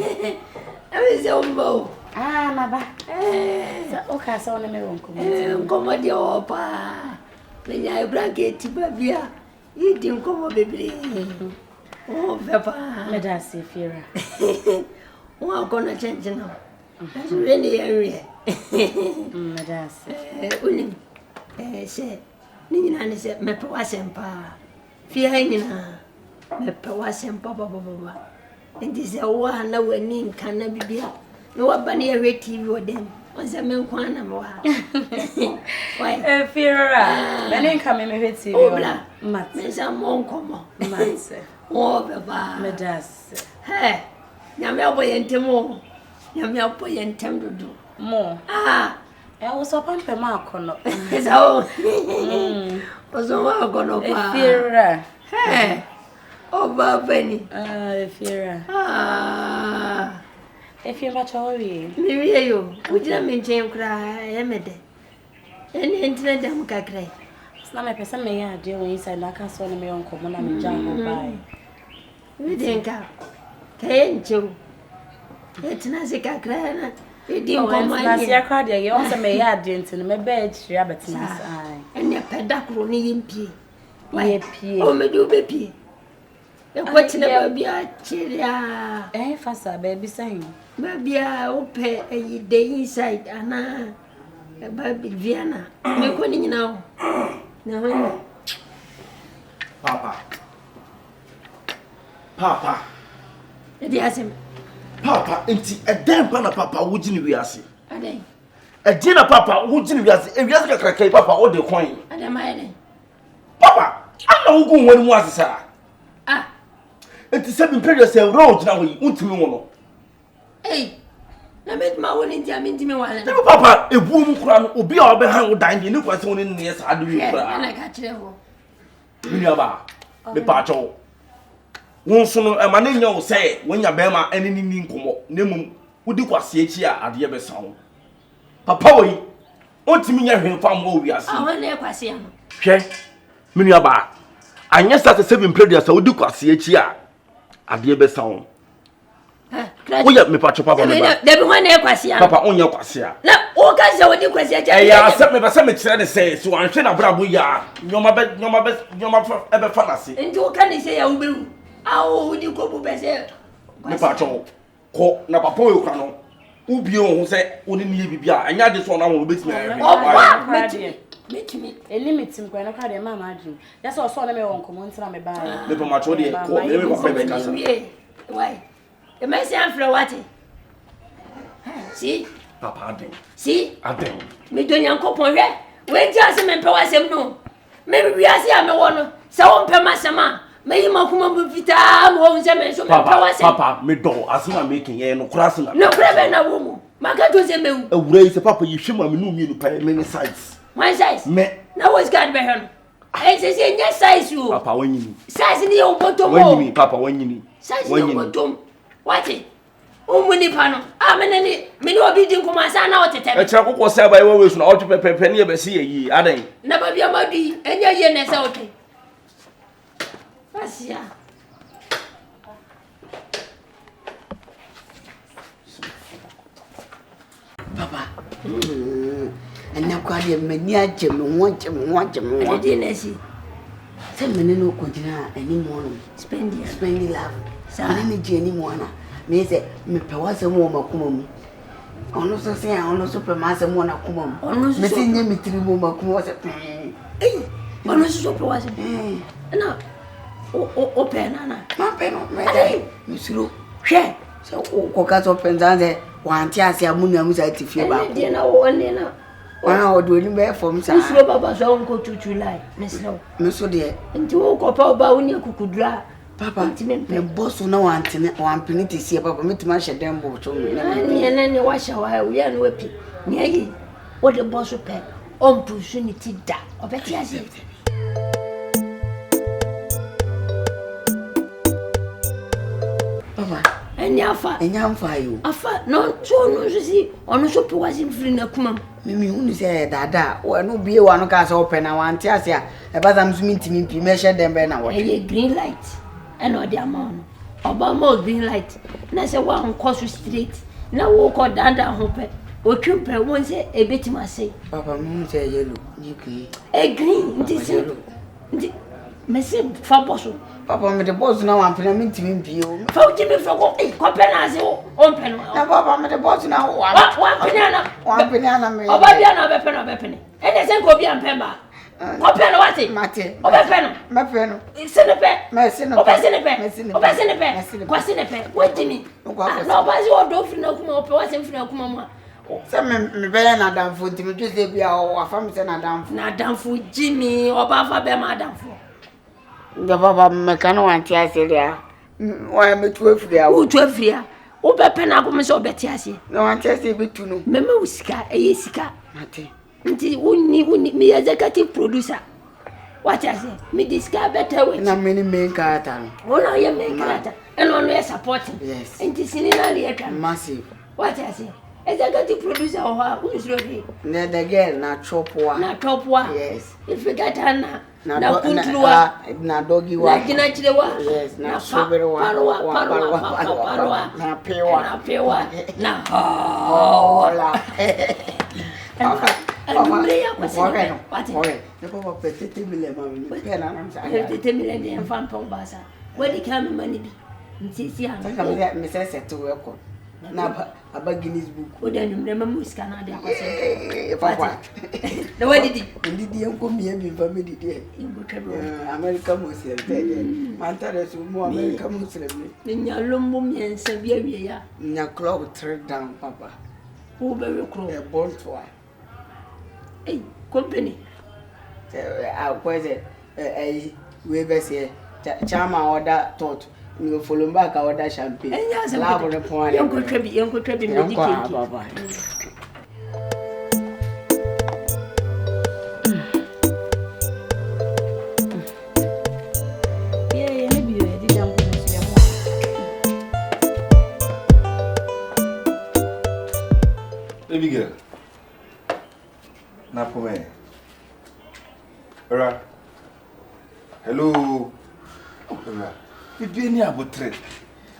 Emi se umbo. Ah, maba. O ka sa ona me won ko. Nkomo de opa. Menya bracket babia. Yidi nkomo bebre. Oh, papa. Me da se Efie Ra. Wa ko na change na. Really area. Madas. Unim. Se ni nyina ne se me pe wasempa. Fie ha nyina. Me pe wasempa baba. Ndi se wo na wani nka na bibia. No wa ba na ye TV odem. On se me nkwa na mo ha. Why? Fiera. Me nka me hwe TV. Obla. Mat. Me sa mo nkomo. Mat. Oh baba. Madas. He. Nyame oboye ntemo. Nyame oboye ntem dodo. Mo. Ah. I so pampe ma akono. So. Oso wa akono pa. Fiera. He. Oba beni. Fiera. Ah. Fiera chori. Mi wie yo. Ujina me nchen kra yemede. Eni entina dam kakra. Na me pesa me ya de won inside na ka so na me onko mo na me jan ho bai. Mi denka. Kayen chu. Etina se kakra na. Edi nkomo na se akra de ye on se me ya de ntin me ba chiri abetina sai. Eni peda kro ni yempie. Ye pie. O me do be pie. E kwatina ba bia chiri a. Fasa ba bi sai. Ba bia ope e de inside ana. Ba bi viana. Me ko ni nyina o. Na ho. Papa. Edi asem. Papa, enti eden pa na papa wo gini wiase. Aden. Eden na papa wo gini wiase. E wiase kakra papa wo de kwan. Aden ma eden. Papa, ana wo gun wani mu asesa. Ah. Enti se bi period se road na wo yi, untimi wo no. Hey. Na me ma woni ntia me ntimi wale. Te papa, ebu mu kura no obi a obe han wo dan de ne kwase wo ne ne yesa adu wi kura. Ana ka kire ho. Ni aba. Me pa cho. Won so no e ma ne nya wo se wonya be ma ene ni nkomo ne mum wodi kwase echi a ade be san. Papa wo yi, ontimi nya hwen fam wo wiase. Ah, wo ne kwase ya no. Hwe. Me ni aba. Anya start 7 period sa wodi kwase echi a ade be san. Oya me pa cho papa me ba. Debi ho ne kwase ya. Papa onya kwase a. Na o ka se wodi kwase echi. Ya se me ba se me kire ne se so anhwe na brabo ya. Nyoma ebe fanasi. Nti o ka ne se ya ubewu. Awo di ko bu bese. Me pa cho ko na papa yo kwa no Ubi on say only me bibia. Anya this one am obetimi. Metimi. Elimitim kwa no kade mama adwum. Yes o so na me won komo ntina me ba. Me to macho de ko me ko be kasa. Why? E me say am what? See? Papa Adem. See? Adem. Me do Nyankopon hwe. We ti ase me pɛ wasem no. Me bi ase a me wo no. Se wo pɛ masema. Me yi makuma bu fita mo wo se me so me pɛ wasem. Papa, me do asema making ye no kura singa. No kura be na wo mu. Maka to se mewu. Ewura yi se papa yi hwema me no mi no pa me size. My size. Me. Na was God be hwe no. E se se nya size you. Papa wanyini. Size ni o bottom. Wanyini papa wanyini. Size ni o bottom. What? Umuni pano. Me ni obi din kuma sa na otete. E kira kokko se ba we so na otu pepepe ne be se yi adan. Na ba bia madi enya ye na se ote. Asia. Papa. And now call you many Jim, want him. I didn't see. Some men no continue anymore. Spendy love. Some Jenny Mona. Me say, me pewasa more macumum. Ono so say, ono supermaster mona cumum. Ono missing me 3 more was a pain. Eh, ono super was it? No. Open, Anna. My pen, Miss Lu. Share. So, Cocas opens and say, one Tiasia Munia was at if you about dinner one dinner. 1 hour doing bear for me. Miss Robaba, so uncle to July, Miss Low. Miss Odia, and to walk up about when you could draw. Papa, the boss will know one penny to see about me to match a damn boat. And then you wash away, we are whipping. Nay, what the boss will pay. Opportunity that, or better as it. Papa, and Yafa, you. Afa, no, so no, you see, on a shop was in free Nakuma. Mimi, who say that, or no be one cast open. I want Tiasia, about I'm meeting me, measure them by now. A green light. And all the amount. Obama green light. Na say one cross street. Na walk on down hope. O cumper won't say a bit must say. Papa moon say yellow. You a green. This yellow. Messi for boss. Papa me the boss now I'm planning to meet you. For Jimmy for company open. Now Papa me the boss now. One banana. Obabiana bepen. And the same copy and pemba. Open what it? Mate. Open. Mapeno. Senepe. Messina. Quasinepe. What do you mean? Nobody or don't know who was in front of Mamma. Some me bear na down for to just be our family na down for. Na down for Jimmy or Baba be madam for. The Baba mecano anti there. Why am I 12 there? Who 12 here? Oba penagomes or betiasi. No one tells you to know. Memuska, a yesika. Mate. Until we me executive producer. What I say? Me discover better way. Na many main character. One of your main character. And one way supporting. Yes. And this in a massive. What I say? Executive producer or who is ready? The girl na chop wa. Na top wa. Yes. If we get Anna. Na doggy wa. Na kinachilewa. Yes. Na strawberry wa. Parwa. Na pewa. Na hola. Where the camera money be? Mrs. to work on. Now, about Guinness book. What then you remember Muscana? Papa. The way did it? Indeed, the uncle me and family dear. American Muslim. Mantara is more American Muslim. In your lumum and Siberia. In your club, trade down, Papa. Who very cruel, a bolt for a company. I'll put it a Weber say, Chama order thought. You follow back our dash champagne. Yes, love on the point. Uncle Trebby, Baby girl. Napome. Alright. Hello. Alright. Bibi ni abotre.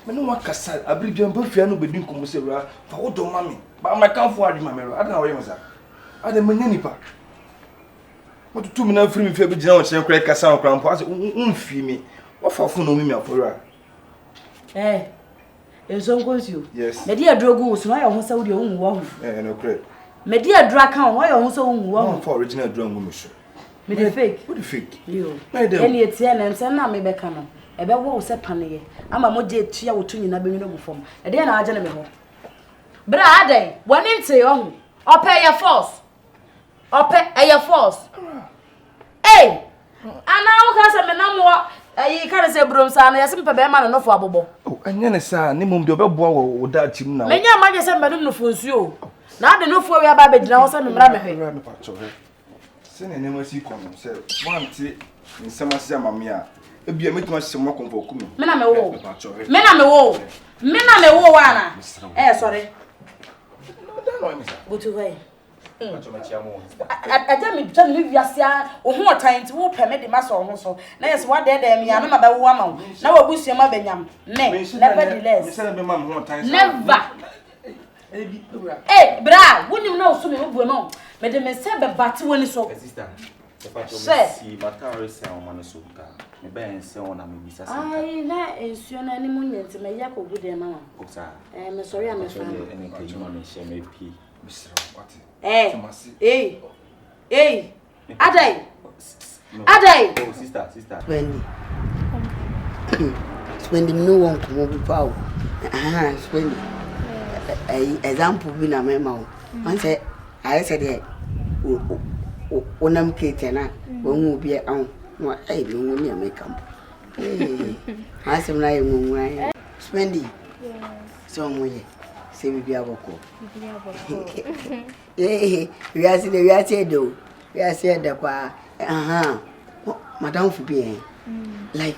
Me no wakasa abribia mbafia no bedin komo se wura fa wodo mami. Ba ma kan fo adima me ro. Ada na wo yemsa. Ada manya nipa. What to me na free me fe be gina wo chen kra kasa wo kra mpo ase umfi mi. Wo fa fo no mi afora. Enso nkonsuo. Yes. Me dia drogu so na yo ho sa wo de wo nwo ho. No credit. Me dia dra kan ho yo ho so wo nwo ho. For original drogu me so. Me the fake. What the fake? Yo. Madam. Eni etie na nse na me be ka no. E be wo se paneye. Ama mo je tua wo tu nyina be nwina bu fom. E de na aje na me ho. Bra adai, woni nte yo ho. Ope your force. Ope your force. Hey! Ana wo ka se me na mo ayi ka se brom sa na yesi mpe be ma no fo abobo. Oh, anya ne sa ni mum de obeboa wo da chim na. Me nya ma je se me no fo nsuo. Na de no fo wi aba be gina wo se me mra me hwe. Me pa cho he. Se ne ma si kono se wanti nsama se amame a ebia metuma se mo konfo kumi. Me na me wo. Me na me wo. Me na me wo wana. Sorry. Go to where? Aja me twa me wiasia ohu otan ti wo peme de maso ho so na yes wa de me ya me ba wo ama na wa busu ma banyam me nevertheless me say be ma ho otan never eh bra wonim na osu me bu no me de me se be bate woni so sister si matare se o ma no so ka me ben se o na me bisa se ai na ensuo na ni munyenti me ya ko gude ma o sa me sorry am fa ene ka yi ma me she me pi Adai. Adai. Oh, sister. Spendy no one come be power. Spendy. Example be na me ma. Man say I said onam kete na won obi an no ai be won me make am. Asem na ye nwan. Spendy. So mo ye. Se bibi aboko. We are do. We are said the pa. Madam Fubi. Like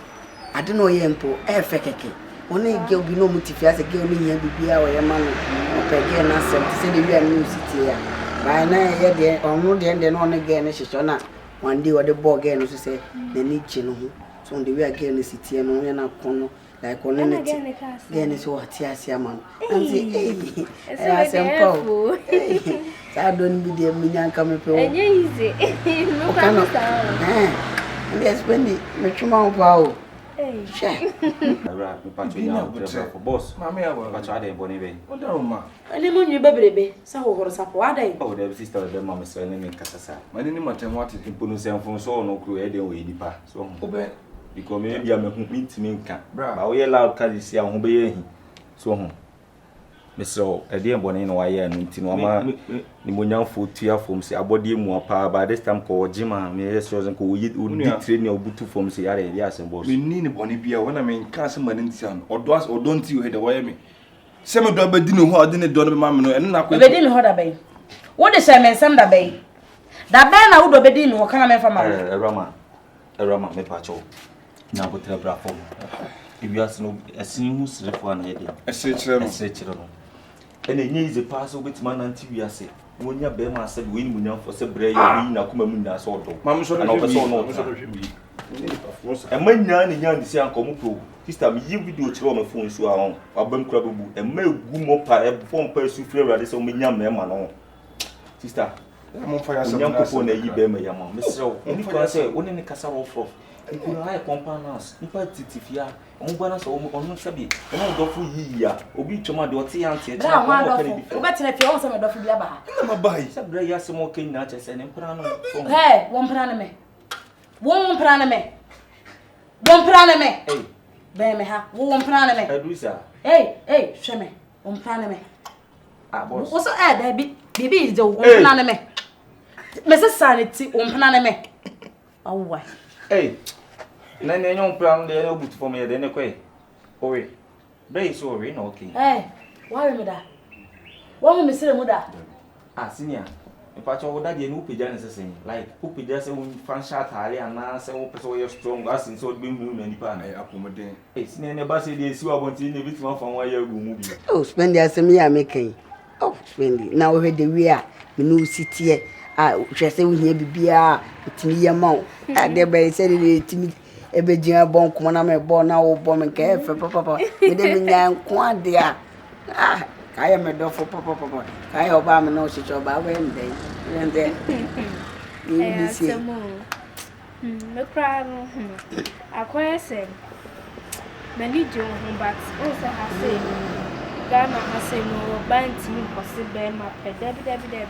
I don't know yempo fekeke. Only girl be no motive as a girl me here bibi a we man. Opege na sem to say the we are new city here. By na here there on no there no again shishona. One day what the boy again so say the need chino. So the we again city no na kono. Like on it then is what Tiasia man. And say, hey, simple. I don't be the million coming to easy. No cannot. And they spend it, Mitchum Pow. Hey, for boss, Mamma, but I didn't believe. What the room? And then when you baby, so or support. Oh, the sister of the mamma selling in Casasa. My name is what is in Punus from so no crew, Edipa. So, because maybe I'm a meet me can. But we allowed Cadisia who be him. So, Mr. Eddie Bonin, why and Tinoma, Nimunian food tear from say a body more power by this time called Jima, may chosen could eat would train your bootu from Sierra, yes, and boss. We need a bonny beer when I mean Castle or does or don't you head away me. Some of the didn't hold in the door of Mamma and not with didn't hold a bay. What is I mean, some that bay? That man I would obey or can I make from a Rama, me pacho. Now go tell Bravo. If you ask no, a scene who's the one idea. A children. And it needs a parcel with man until we are said. When your Bema said, we will for separate your Kumamuna sort of. Mamma, so no. And when young and young, the same come sister, you video to my phone so on. A bum crab and make good pie, form person flavor this on me young man. Sister, I'm on fire some young couple, you bear my young man. Mr. Only can say, only in the castle of. You could hire companions, you put Titifia, on bonus or on Sabi, and all the full year, or be to my daughter, auntie. Better if you want some of the Fiaba. I'm a buy. Some gray some more king natchez and Emperano. Hey, one praname. One praname. One praname. Hey, Bemeha, one praname. Adusa. Hey, Sheme, one praname. What's a baby? Baby is the one praname. Mrs. Sanity, one praname. Oh, why? Hey, then they don't plan the no boot for me, then a quay. Oh, wait, very sorry, no king. Hey, why am I that? What will Mr. Muda? Ah, senior, if I told that you know, Pigeons like who Pigeons fan shot high and answer, so you're strong as in so being room and pan. I accommodate. Hey, senior, never say they see about in a bit more from where you're moving. Oh, spend the me are making. Oh, spendy. Now we had the we are, the new city. Just say we here be with me amount. And they said it to me. Every year, born, come on, I'm born now, bomb and care for papa. With them young quad there. I am a dog for papa. I Obama no such about when they and then you see. No crime. I quite said, many do, but also I say. Ghana has a no banting possible, my pet, Debbie.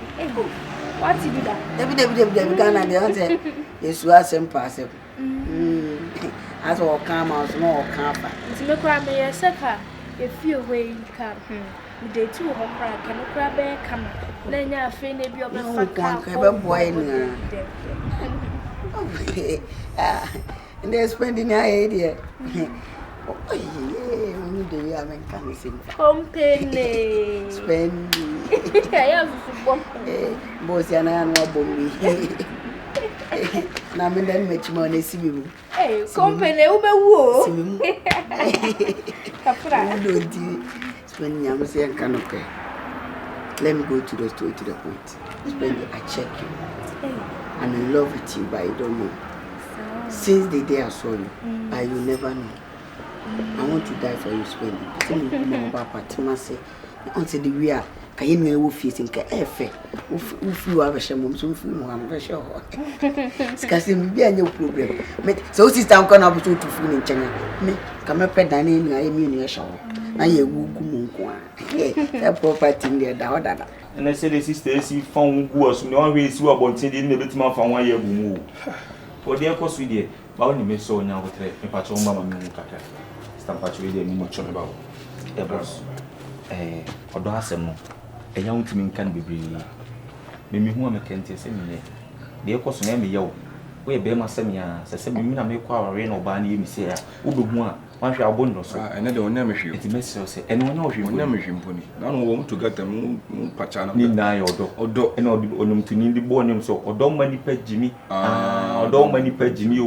What you do that? Debbie, Ghana, the answer is was impossible. As all come out, no camper. It's me cry me a sucker. If you way you come, the 2 of a crack and a crab bear come. Then you're afraid maybe of a fat boy. And they're spending an idea. Oh, yeah, we haven't come in company. Spending. I have both and I am bomb. Now, me then much money, see me. Hey, company, over woo. Spending, I'm saying, canopy. Let me go to the story to the point. Spending, I check you. I'm in love with you, but I don't know. Since the day I saw you, you never know. I want to die for you, Spending. Tell me about Patimase. Until the we are. Can you know if you have a shame, so if you want to show. Scarcely be a new problem. So, sister, I'm going to feel in China. Me, come up at dining, I mean, your show. Now you go, that property in there, and I said, the sister, she found was no way to about sending the bit from 1 year move. For the course we did, but only made so now with a patch on Mamma Mucata. Stamp patch with a much about a boss. Or do have some. A young team can be breathing. Maybe who am I can't say me. The course name yo. We bear my semia, says me, I make our rain or banny, me say, one shall bonus. And I don't name you. It makes us say, and one knows you name him pony. None want to get them patchana, need nigh or do, and on to need the bonum so, or don't money pet Jimmy, or don't money pet Jimmy,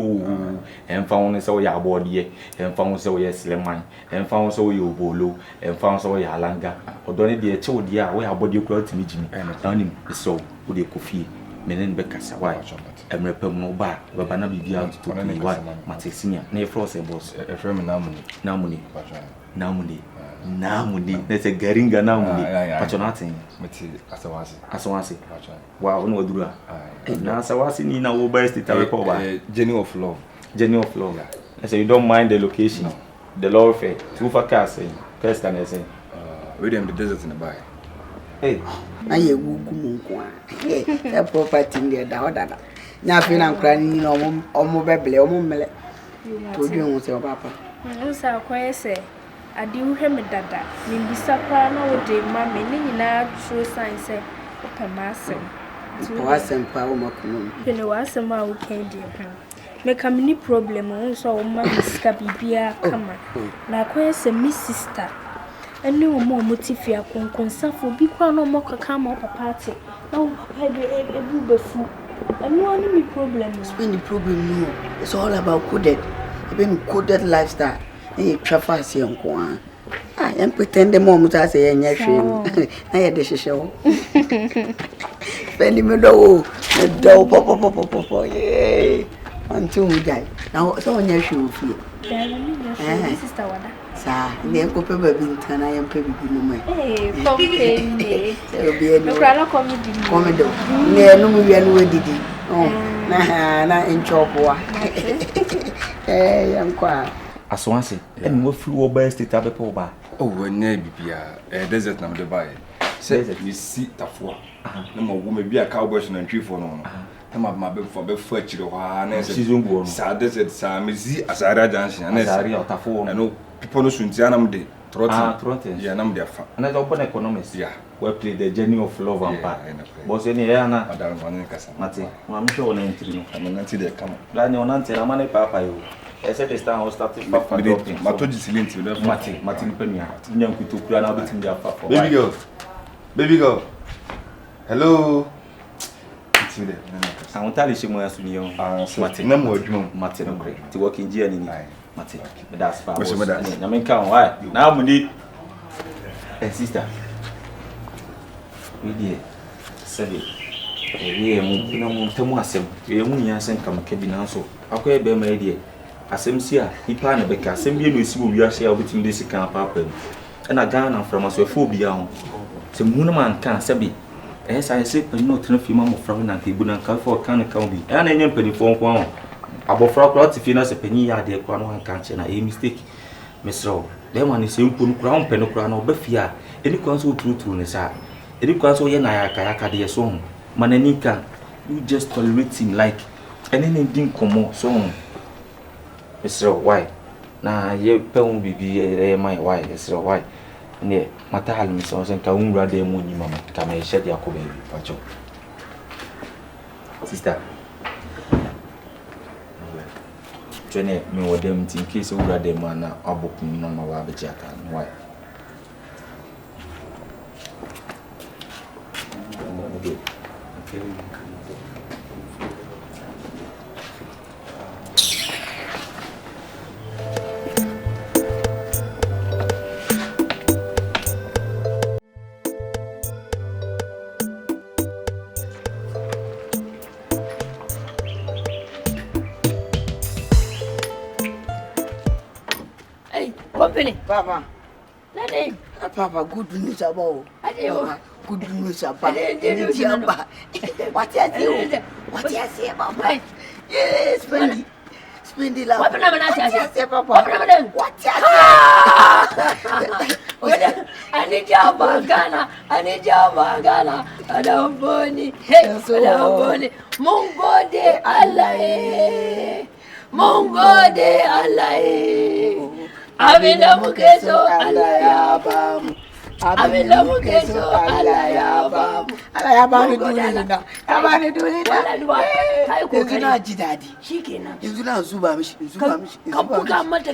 and found so ya body, and found so yes, lemon, and found so you bolo, and found so ya langa, or don't it be a child, yeah, where our body crowd to me, Jimmy, and down him so, with a coffee, men Becca's wife. I'm a permanent bar, where Banana be out to me, what Matty Senior, near Frost boss, a firm Namuni, that's a Garinga Namuni, patronating, Asawasi. Wow, no, Dura. Now, Sawasi Nina will best it a Jenny of Love. I say, you don't mind the location, the law fair, 2 for casting, first and I say, with them the desert in the bay. Hey, I will go, that property in there, now, if I'm crying, or more baby, or more millet. To do with your papa. No, sir, quite say. I do him a dada. Maybe Saprano would do mammy, now true signs say, open massing. To us and power, Macron. You know, as a man can't do him. Make a mini problem, also, mammy scabby beer, come on. Now, quite say, Miss Sister. And no more motifia consult be quite no more come up a party. No, I be a boober fool. And no enemy problem. It's been the problem, no. It's all about coded. Even coded lifestyle. You traffic young one. I am pretending mom to say, and yes, I had this show. Spending me low, the dough, pop, yay. Until we die. Now, so on your shoe feel. Sister, what? Sir, they go paper and I am paper. Hey, company. There will be a no comedy. No, we are no did. Oh, nah, in chop. Hey, I'm quiet. As once, and what flew over a state of a poor bar. Oh, when a desert number by. Says that you see Tafua. No more woman be a cowboy and tree for no. I'm my bed for before you are season born. Sad desert, Sam is as I dance and as I know people no soon Tianam de Trotty, Yanam de Fa. And I open economics, yeah. Well played the journey of love and part. Was any Anna, Madame Mati, I'm sure on entry. I'm not there come. Plan your auntie, I'm a papa. I said this time I was starting back for adopting. Martin Pena, young to plan out between their papa. Baby girl. Hello. I won't tell you she was to you. Martin, no more drum, Martin, to work in Gianni. Martin, but that's far. I mean, come on, now we need a sister. We did. Said it. We are moving to Mossem. We are only asking come cabin also. Okay, be my dear. As MCA, he planned a becker, same year we see we are share between this camp happen. And I got from us a phobia. Some moonman can't say. As I said, but not enough mamma from and people and come for a can be. And any penny for one. About frog lots if you know a penny, I dare one can't, and I mistake. Miss Rowe, Dem an se mpo no kura on pe no kura na obafia eni kwan so true ne sa eni kwan so ye na ya de so mananika you just tolerate him like any din komo so Mr. Why na ye pe un bibi my why Mr. Why ne mata hal mi so sen ka unra de mu ni mama ka me she de akobe pacho sister Jene me wo dem tin case unra de ma na aboku ni mama wa be jaka why okay. Company. Papa. Daddy. Papa, good news about. Good news about. What you say, Papa? Yes, Spendylove. What you say, Papa? What you say? I need your Ghana. I don't bunny. Hey, I don't bunny. Mungo de Allah. Mungo de Allah. Amina mukeso alayabam. Amina mukeso alayabam. Alayabam dulina. Abani dulina. Kai ko kana ji dadi. Shikenan. Yanzu na zuba mishi. Ka buga mata.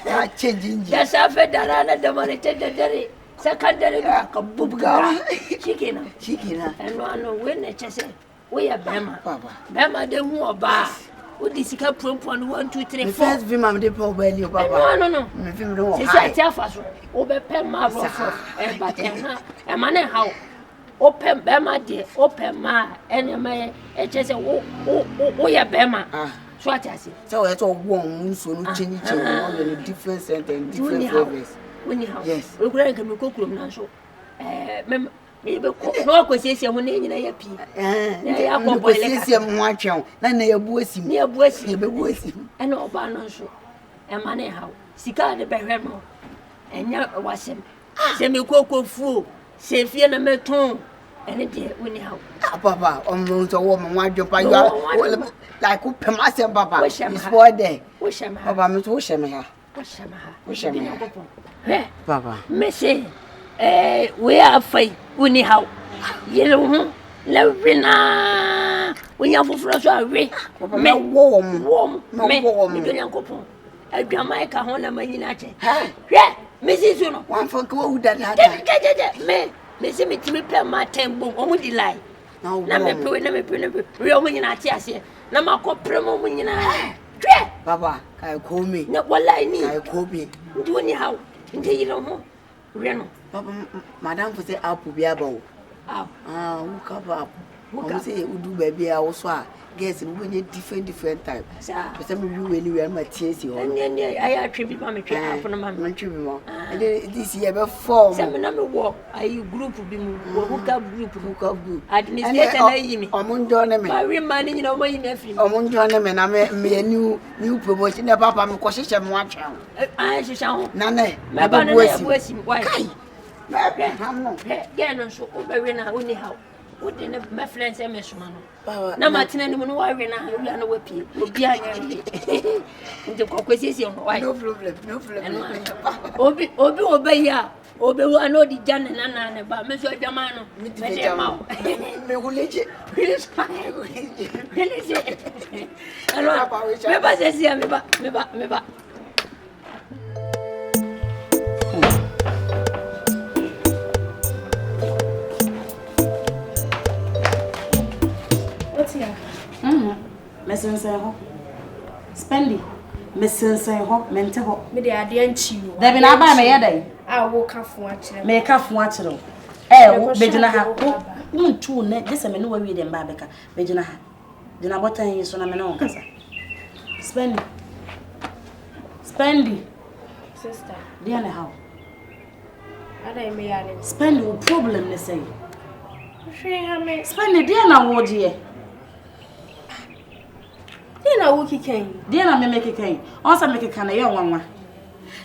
Ya change inji. Da safe da rana da maraice da dare. Sakandare ka buga. Shikenan. Ano wenne chese. We ya bema. Bema de hu oba. What is the prom 1, 2, 3, 4? First film I'm the probably papa. No. Me film no. Say tell fast. Open ma for. But e man how. Open bema de. Open ma ene me e chese wo ya bema. So what I say. So it's all one so no change all the different sentence different flavors. When you how? Yes. We go and come kokrom na so. Mem no kwesiesie ho na nyina ya pi ya akọ boile ka kwesiesie mo atwen na na ya buasim ya bebuasim ene oba no so e ma na hawo sika de behwe no enya wasem se me kokofu se fie na meton ene de woni hawo papa on so wo mo adwen pa you like who pemasem papa is for there wo shema papa me wo shema ha papa me say we are fine woni hawo yele ho lewina wonya foforo so awe me wo me do nyankopon adwama ka ho na manyina che hwe me sisu no wan fo ko wu dada me se me timi pe ma tembo omu di lai na me pe we omu nyina che ase na makopre mo nyina hwe baba kai komi na wallahi ni kai kobi ndi woni hawo ndi yele ho hwe no papa madam for say apu bi abawo who cover who say udu baby a wo so a guess we need different type so me we anywhere ma tiesi ho ne I attribute ma me twa apu no ma me attribute mo and this year be form say me na me wo ayi group bi mu who ka group administrator na yi mi omunjo ne me ma we man nyina o ma yi na firi omunjo ne me na me new promotion ne papa me ko hyehyɛ mo atwa hyehyɛ ho na ne me ba na buasi why kai hamno get no so obewe na oni how wodi ne my friends e mesoma no na matina ni mu no wa we na wi na wa pie obi anya ndi kokwesiesie no why no problem obi obeya obewu ano di janne na ne ba me so adwama no me de ma me huleje alors me ba sesia me ba Messensen ho. Spendy. Messensen ho, mente ho. Me de ade anchi wo. Da bi na ba me ye dai. Wo kafo akire. Me kafo akire. Wo bejina ha. Untu ne, dese me no wa wi de mba beka. Bejina ha. Dina botan yi so na me na won kasa. Spendy. Sister. Dia na how. Ada me ya ne. Spendy wo problem ne say. Hwe ha me. Spendy dia na wo je. Dia na wo kikan. Dia na me keken. On sa me keken na ye wanwa.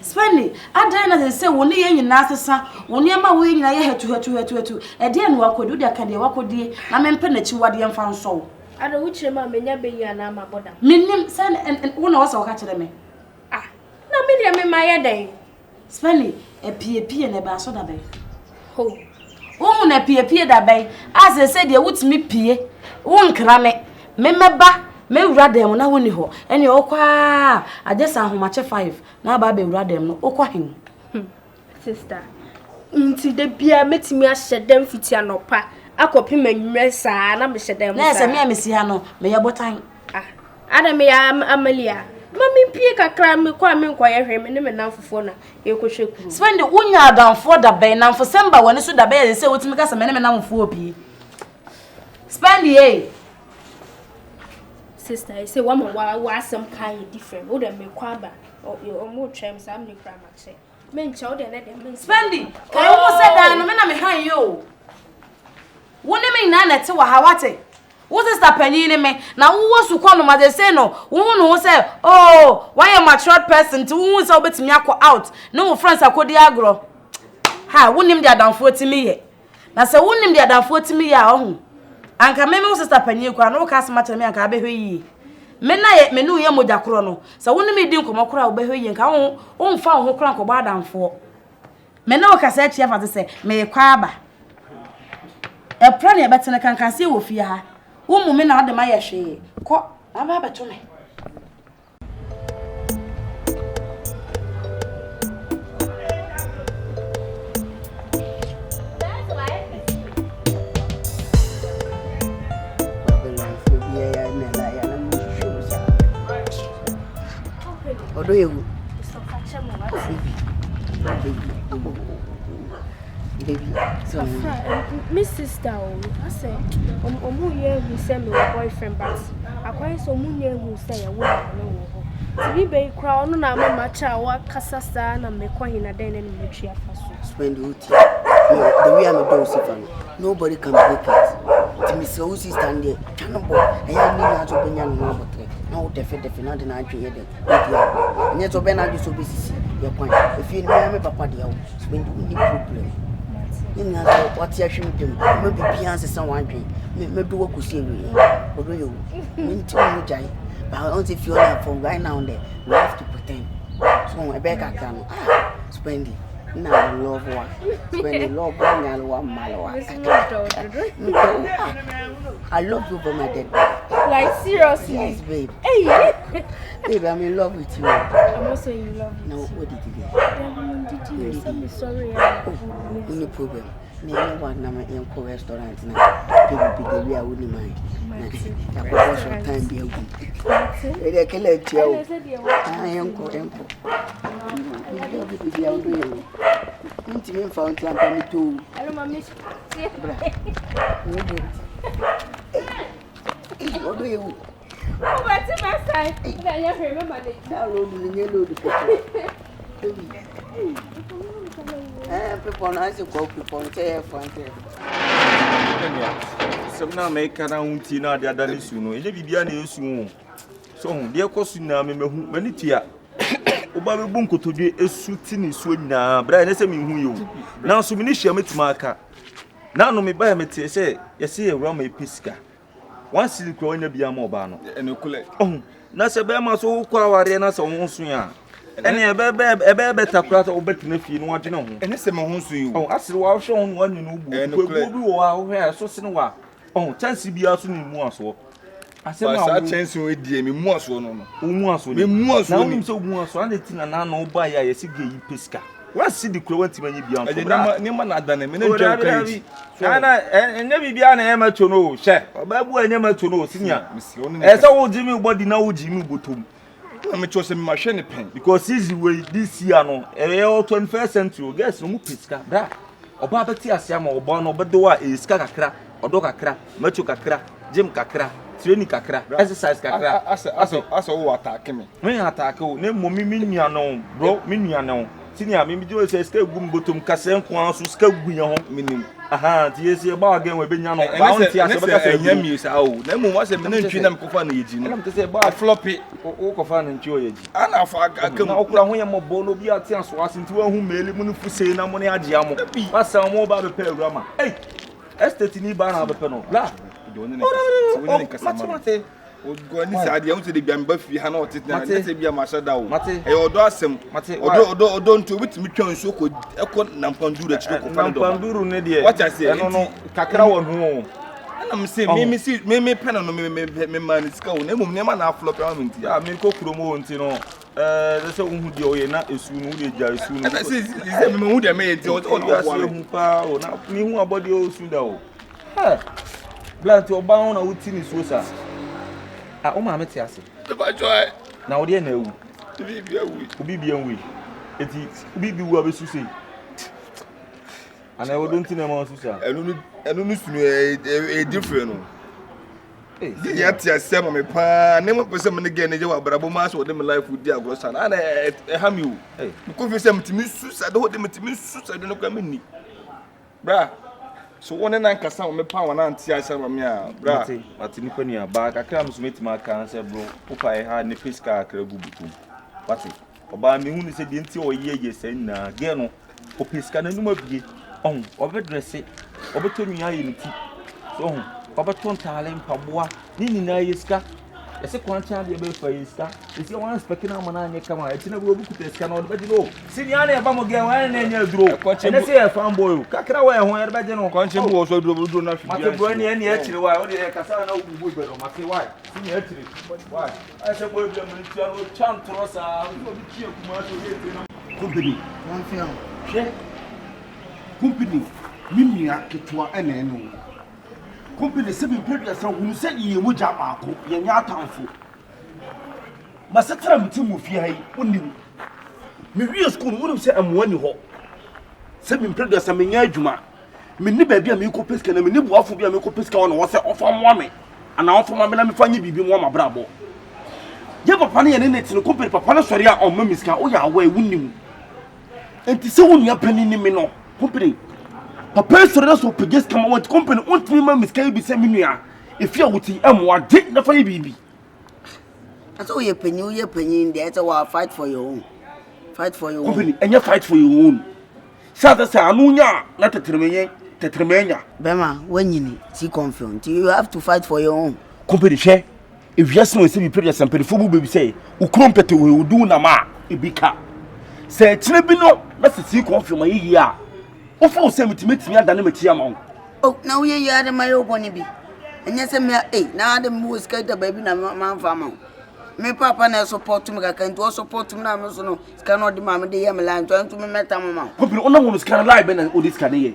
Spendy, Adana they say one year in Nasa, 1 year my way in I had to. A dear no could do that can you walk with thee, I mean penalty what the found so. I don't which my may be an ama boda. Minim send and one also catch them. Ah, no medium in my day. Spendy, a P and a basso bay. Ho. Woman appear that bay, as I said, you would me pie. Won't cram it. Member. Me wura dem na woni ho ene okwa agesa ahomache 5 na ba be wura dem no okwa hen Sister nti de bia metimi a hyedem fiti anopa akopi manwure saa na me hyedem na se me amesi ha no me ye botan ada me ya Amalia mami pie kakra me kwa me nkoye hwe me ne me namfofo na ekohwe kuru Spend unya adamfo da ben namfo semba woni so da ben se wotimi ka se me ne me namfo opi Spend ye Sister, I say woman was some kind of different. Would me quaba or your more trams? I'm the grammar say. Men child and let them Spendy. Can you almost say that? No man, I'm behind you. What do you mean, Nana? To Hawate? What is that penny in me? Now, who was to call them as they say no? Woman who say, oh, why am I short person to who is over to me out? No friends are called the agro. Ha, wouldn't him down 40 me. Now, so wouldn't him down 40 me at home. Anka meme sister panyi kwa no ka smata me anka abehwe yi me na ye me nu ye moja kro no so woni me di nkomo kro obehwe yi nka wo mfa wo kro anko ba danfo me na wo ka sa chia fa se me kwa aba e pro ne betene kanka se wo fie ha wo mu me na ade ma ye hwe ko aba beto me Odo yewu. Baby. So Miss Sister, I say, year who send me a boyfriend, but I quite so year who say a woman. To be bay crown, no, I'm a matcha, what Cassastan, and make one in a den and make you Spend the way I'm a dose nobody can break it. To me, so stand there, cannonball, and I need not to be young number. No, definitely not an idea. And yet, when I used to be your point. If you know me, Papa, dear, spend any problem. In what you should do, maybe Pian's someone dream, maybe what could see me. Or do you mean to me, but only if you're not from right now and there, we have to pretend. So I beg I can spend it. Now, love one. Spend love one and one mile. I love you for my dead. Like seriously? Yes, babe. Hey, babe, I'm in love with you. I'm also in love with you. No, what did you do? I'm sorry. No problem. No one na my uncle restaurant now. People be there, I wouldn't mind. I was some time be a good. I can let you. I am going. Intimate fountain company too. Hello, mommy. What do you? Oh, what's my side? I remember the download the yellow. People nice to go people say frontier. Some now make an untina the other issue. It be an issue. So, dear Cosina, Manitia. Oba bunko to be a suitini swina, but I say me who you. Now, so many shall meet marker. Now, no me buy me say, you see a rum a pisca. Once you growing a biamobano, and you collect. Oh, Nasa Bama so quite arena so won't swing. And a better craft or better nephew, no one to know. And it's a month to you. Oh, I see what I've shown one you know, and we'll so cinema. Oh, chance to be out in one so. I said, I chance to eat me more so. More so, now so more so. Anything and I know by a cigar pisca. What see the cruelty when you be on the name not done a minute. And never be an amateur to know, chef, or babu and amateur to know, senior. As old Jimmy body now, Jimmy Butum. I'm a chosen machine pen because easy way this year, no, a 21st century, guess no pisca, bra. Or Babatia Siamo, or Bono, but do is Kakra, or Dogakra, Machu Kakra, Jim Kakra. Training kakra, exercise kakra. Asa what attack me. Me attack o, ne mo mi nua no, bro, mi nua no. Senior, me do say ska gum botum kasen kwa so ska gunya ho minim. Aha, ti yesi ba again we benya no. Ba on ti ase ba ka say nyam sa o. Na mu wa say me na ntwi na me kofa na yeji no. Na me say ba floppy o kofa na ntwi o yeji. Ana fa aka na okura ho yem bo no bi ate aso ase nti wa hu meli mu no fusei na mo ne age amo. Ba sa mo ba be pe Awurama. Hey, estate ni ba na be pe no. La. Do ne kasa ma. O go ni sa dia unto de bia mba fi ha na otete na se bia ma shada o e odo asem odo nto bitimi twan so ko eko nampanduru chiro ko fa do nampanduru ne de what I say no kakra won ho na me say me pena no me man ska o na mum ne ma na flop ya minti ya me ko kuro mo nti no se unhu de o ye na esu no de ja esu no na say me hu de me nti o hu pa o na me hu abodi o su da o ha blanti o ba won na wuti ni so sa ah, o ma me ti ase. Ba joy. Na wo de na ewu. Obi bia wi. Eti obi bi wu abesu sei. Ana wo don ti na ma su sa. Enu nu sunu e different no. Eh, di ya ti ase ma me pa, ne mo pese me ne ge ne je wa brabo ma so de me life di agro san. Ana e ha mi o. Eh, ko fi se mtimi su sa de ho de mtimi su sa de no kwa me ni. Bra. So one na nkasa o me pa wana anti asa ma me a bra ati ni pani aba kakra am so metima kan se bro opa e ha ne fiska akra gubutu wati oba me hu ni se de nti o ye sen na ge no o fiska na numa bie on obe dresse obe to nua ye nti so obe to ntale mpaboa ni na yeska ese kwancha de be fa yeska ese wan speki na ma na anye kama eti na bi obi kuta yeska na o be di no senior na e ba mo ge wan na nya duro ene se e fan boy kakra wa e ho e be di no kwanche bu wo so duro na fi mate bro ni ene e chire wa o de kasa na ubu be do mate why senior e chire why I say boy be me tia no chan trosa o bi tie kuma so ye te na company KOMPANY she company mimia ketwa ene eno company se bi producer wu se ye mu ja baako ye nya atanfo masetara mti mu fi hai onim me wi school mu se amwa ni ho se bi producer me nya adwuma me ni ba bia me ko peska na me ni boafo bia me ko peska wona wo se ofa mo me ana ofa mo me na me fa nya bibi mo ma brabo ye papa ne ye ne tin company papa na sori a o ma miska o ya wa ewunim enti se wonu ya pani ni me no company papa sori na so peges kama want company ontimi ma miska bi se menua efia wuti amwa de na fa bibi aso ye panyin there so wa fight for your own company enya fight for your own sada sa anunya na tetremenya bema wanyini C-Confion you have to fight for your own company she if you say we pray some people bu baby say ukrompete we udu na ma ebika se tire bi no na C-Confion ma yi a ofo se mitimi adane matia ma oh na we yi ade ma yo boni bi enya se me na ade mu skata baby na man fama me papa na support me ka kan to support me na me so no ska no de ma me de ye me line to me meta mama company ona wo ska live be na odi ska ne ye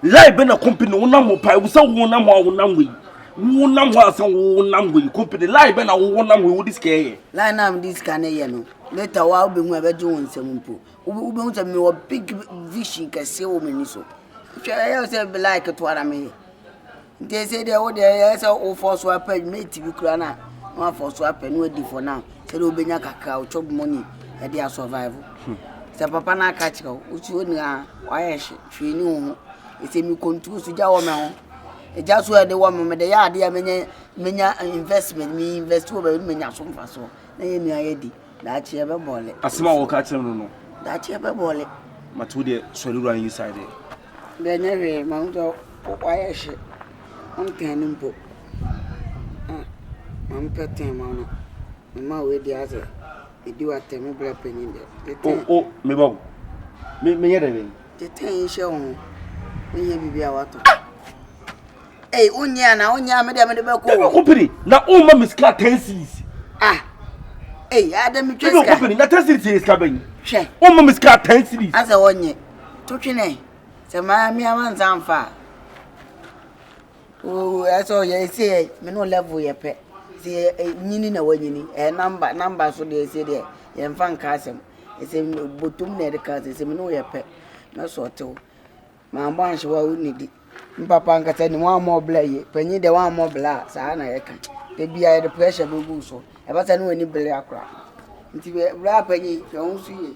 live be na company ona mo pa wo sa wo na mo wo na we wo na mo asa wo na we company live be na wo na we odi ska ye line na me di ska ne ye no later wa obi hu e be je won nsem mpo obi hu me wo big vision ka se wo me ni so twa say be like to ara me they say they wo dey say o force wa page mate bi kura na one for so happen no di for now say obenya kakra o chop money e dey survive say papa na catch ka o ti oni a why hwe ni ho e say mi control so ja wo me ho e ja so e dey wo me dey ya dey menya investment mi invest wo be menya so mfa so na ye mi aye di da chi e be bole asema wo ka chem no da chi e be bole matu de sori ran inside be nyere ma ndo why hwe on kan mpo I'm petting mama. Mama we dey ase. E di wa temi bla penin de. Oh, me bawo. Me yere be. The ten she won. We ye bibi a wato. Eh, onya me de be ko. Company. Na o ma miska 10 cedis. Eh, adam tweska. No company, na 10 cedis is ka ban. Hwe. O ma miska 10 cedis. Asa wonye. To twene. Se ma mi amanza mfa. Oh, aso ye say me no level ye pe. See nyini na wanyini number so dey say there ye mfa nka asem say botum na de ka say me no ye pe na so tew ma mbo anhwe wa unidi mpapa nka tani wa mo bla ye panyi de wa mo bla sa na ye ka te bia ye de pressure be gu so e ba tani wani bla akra nti bra panyi ye on su ye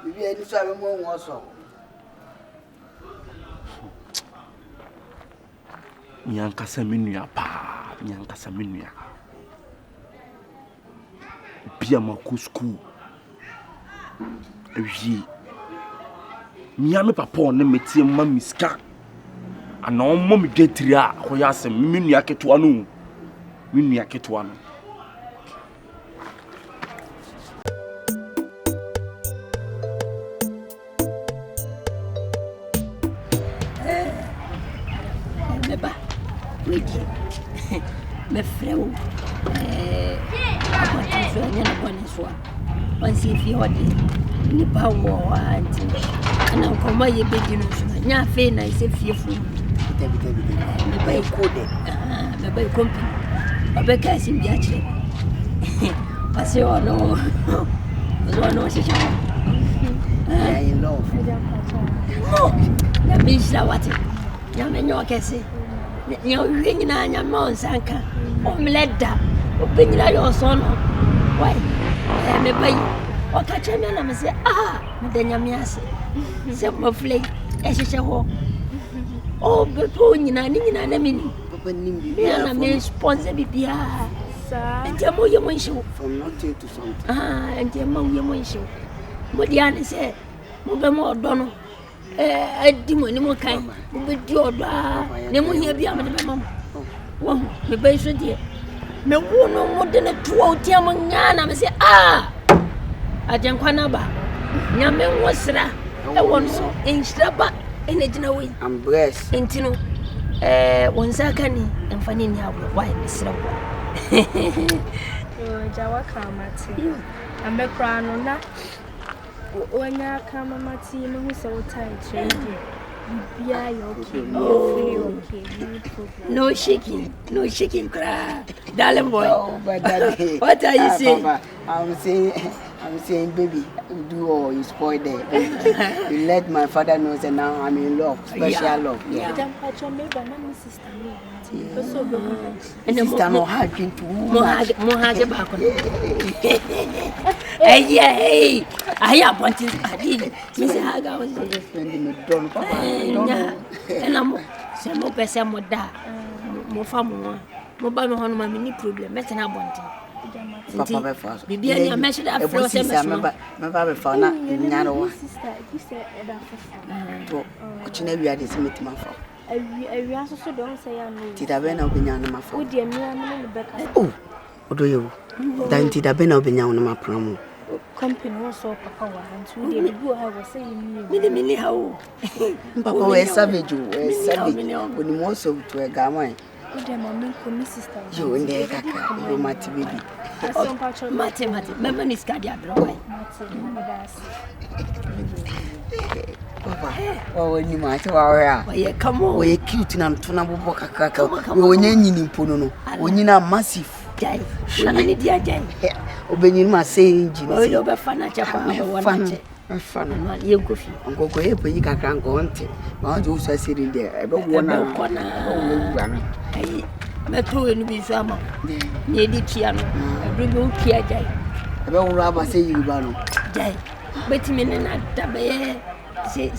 Bibi any so I'm more also. Nyankasa menua pa, nyankasa menua. Bia maku school. Ewi. Miame papa ne metie mami ska. Ana ommo me dwetiri a hoya asem menua ketewa no. Menua ketewa no. Me freu a nya na bone so on si fi hodi ni ba wo anti ana ko ma ye bedi no so nya fe na se fie fu me ba ko de me ba company ba ka sim bia chire pase ono se cha I love ya mi sha wati ya me nyo kese nya wi na nya mo sanka o mleda o benyina yo so no why me bayi o ka cheme na me say me danya me ase se mo flay e hye ho o be to nyina ni nyina na me ni me na me sponsor bibia sa enti mo ye mo nshi from nothing to something enti mo ye mo nshi mo dia ne se mo be mo odo no adi mo ni mo kan mo be di odo ne mo hia bia me be mama wo me be so die me wo no mo de ne to o tia mo nya na me se ajenkwa na ba nya me wosra e won so enhira ba ene gina we I'm blessed entino wonsa kani emfani ni abo why mesra wo jawa kamati ambe krano na onya kamamati no hu se wotai trade bia yo okay no shaking cry darling boy but daddy what are you saying Papa, I'm saying baby do all you spoil there you let my father know that now I'm in love special love jam pacho me ba na mi sister me so be sister no hard to mo hage ba ko hey aya ponti adi mi se haga o se spend me don papa ena mo se mo pese mo da mo fa mo ba me hono ma me ni problem metena bonti papa be fa bibia ni ameshe da afro se me ba be fa na nyaro sister you say da fa to kuchina wi ade se metima fa awi aso so don say ya no ti da be na obenya na ma fa wo de mi amene be ka odo yewu dan ti da be na obenya na ma pramu company wo so papa wa ntu de bi wo ha wo say mi mini ha o papa we savage oni mo so to e gaman Ude mama ko mi sister. Yo nde kaka yo mati baby. Mati mama ni skadi abro wai. Papa, ni mati wa ya. Oye come on. Oye cute na ntuna bobo kaka. Yo nyanyini mpono no. Onyina massive. Jai. Shana ni dia jai. Obenyin ma say engine. Oye obe fana chapa wona che. Fana no ye kofi. Nkoko ye peyi kaka nkonte. Ma jo so asiri de. Ebe wo na. Ai meto enu bi so ama ne di tia no ebru bi o tia jai ebe wo aba say Yoruba no jai betimi ne na dabe si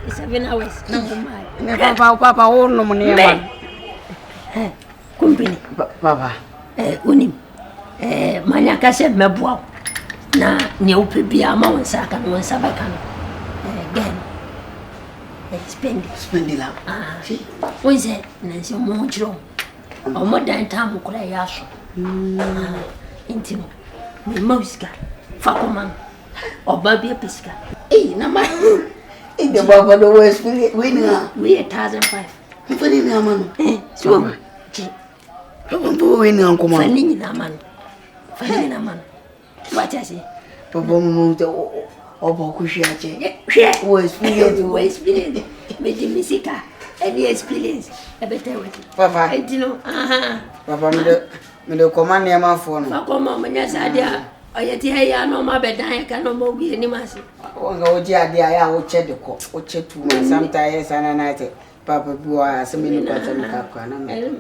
7 hours na ko mai ne papa wo no mo ne ma company papa unim manya ka se meboa na ne o pe bia ma won saka no won sabaka no again SPENDYLOVE won se na se mo jiro o mo dan tam ko la yaso intimo me mauska fakoma o ba bia pesika na ma the baba do we spirit we na we 1500 mfani na mano so papa we na nkoma fani na mano wacha si papa mo obo ku hwiache we spirit me di misika any experience e better with papa edino papa me de command e ma fo no fakoma manya sadia oyeti heya no ma bedan ka no mo wi ni masi wanga oji ade aya wo che de ko o che tu ma sometimes ana na te papa bi wa asemi ni kwa temi ka kwa na me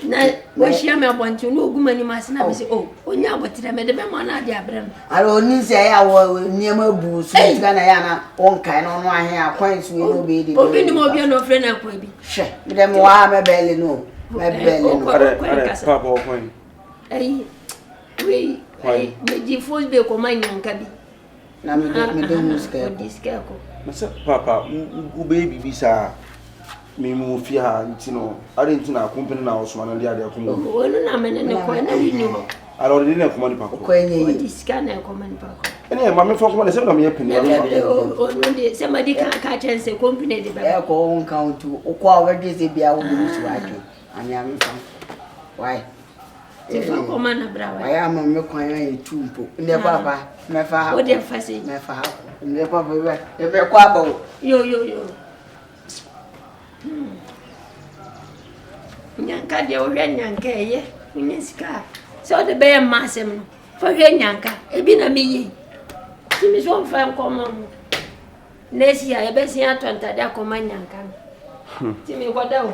na wo hia me abonte no ogumani masina be say oh onya abotre me de be ma na de abrem ara oni se ya wo niam abu so tika na ya na wonkai no no ahe akwan so no be de obi ni mo bi no frɛ na kwa bi hwe me dem wa me bele no me bele no papa o point ai we me di fos be ko manyanka bi na me de muska ko masa papa u baby bi sa me mu fi ha ntino are ntina company na osoma na dia ko mo wonu na me ne ko na ni ho ala odi ne ko ni pa ko enye di scanner ko man pa ko ene ma me fo ko na se na me peni o ndi se ma di ka chance company de ba ko on count o ko awede se bia wo bi su ajo anya me fa why se fa ko man na bra why aya ma me kwan ya tumpo ne papa me fa o de fa se me fa ne papa we e be kwa ba yo nyanka de o hwe nyanka eye nyiska so de be masem no fa hwe nyanka e bi na meyi ti mi so fa nkoma mu nesi ya e be sia tonta da koma nyanka ti mi goda o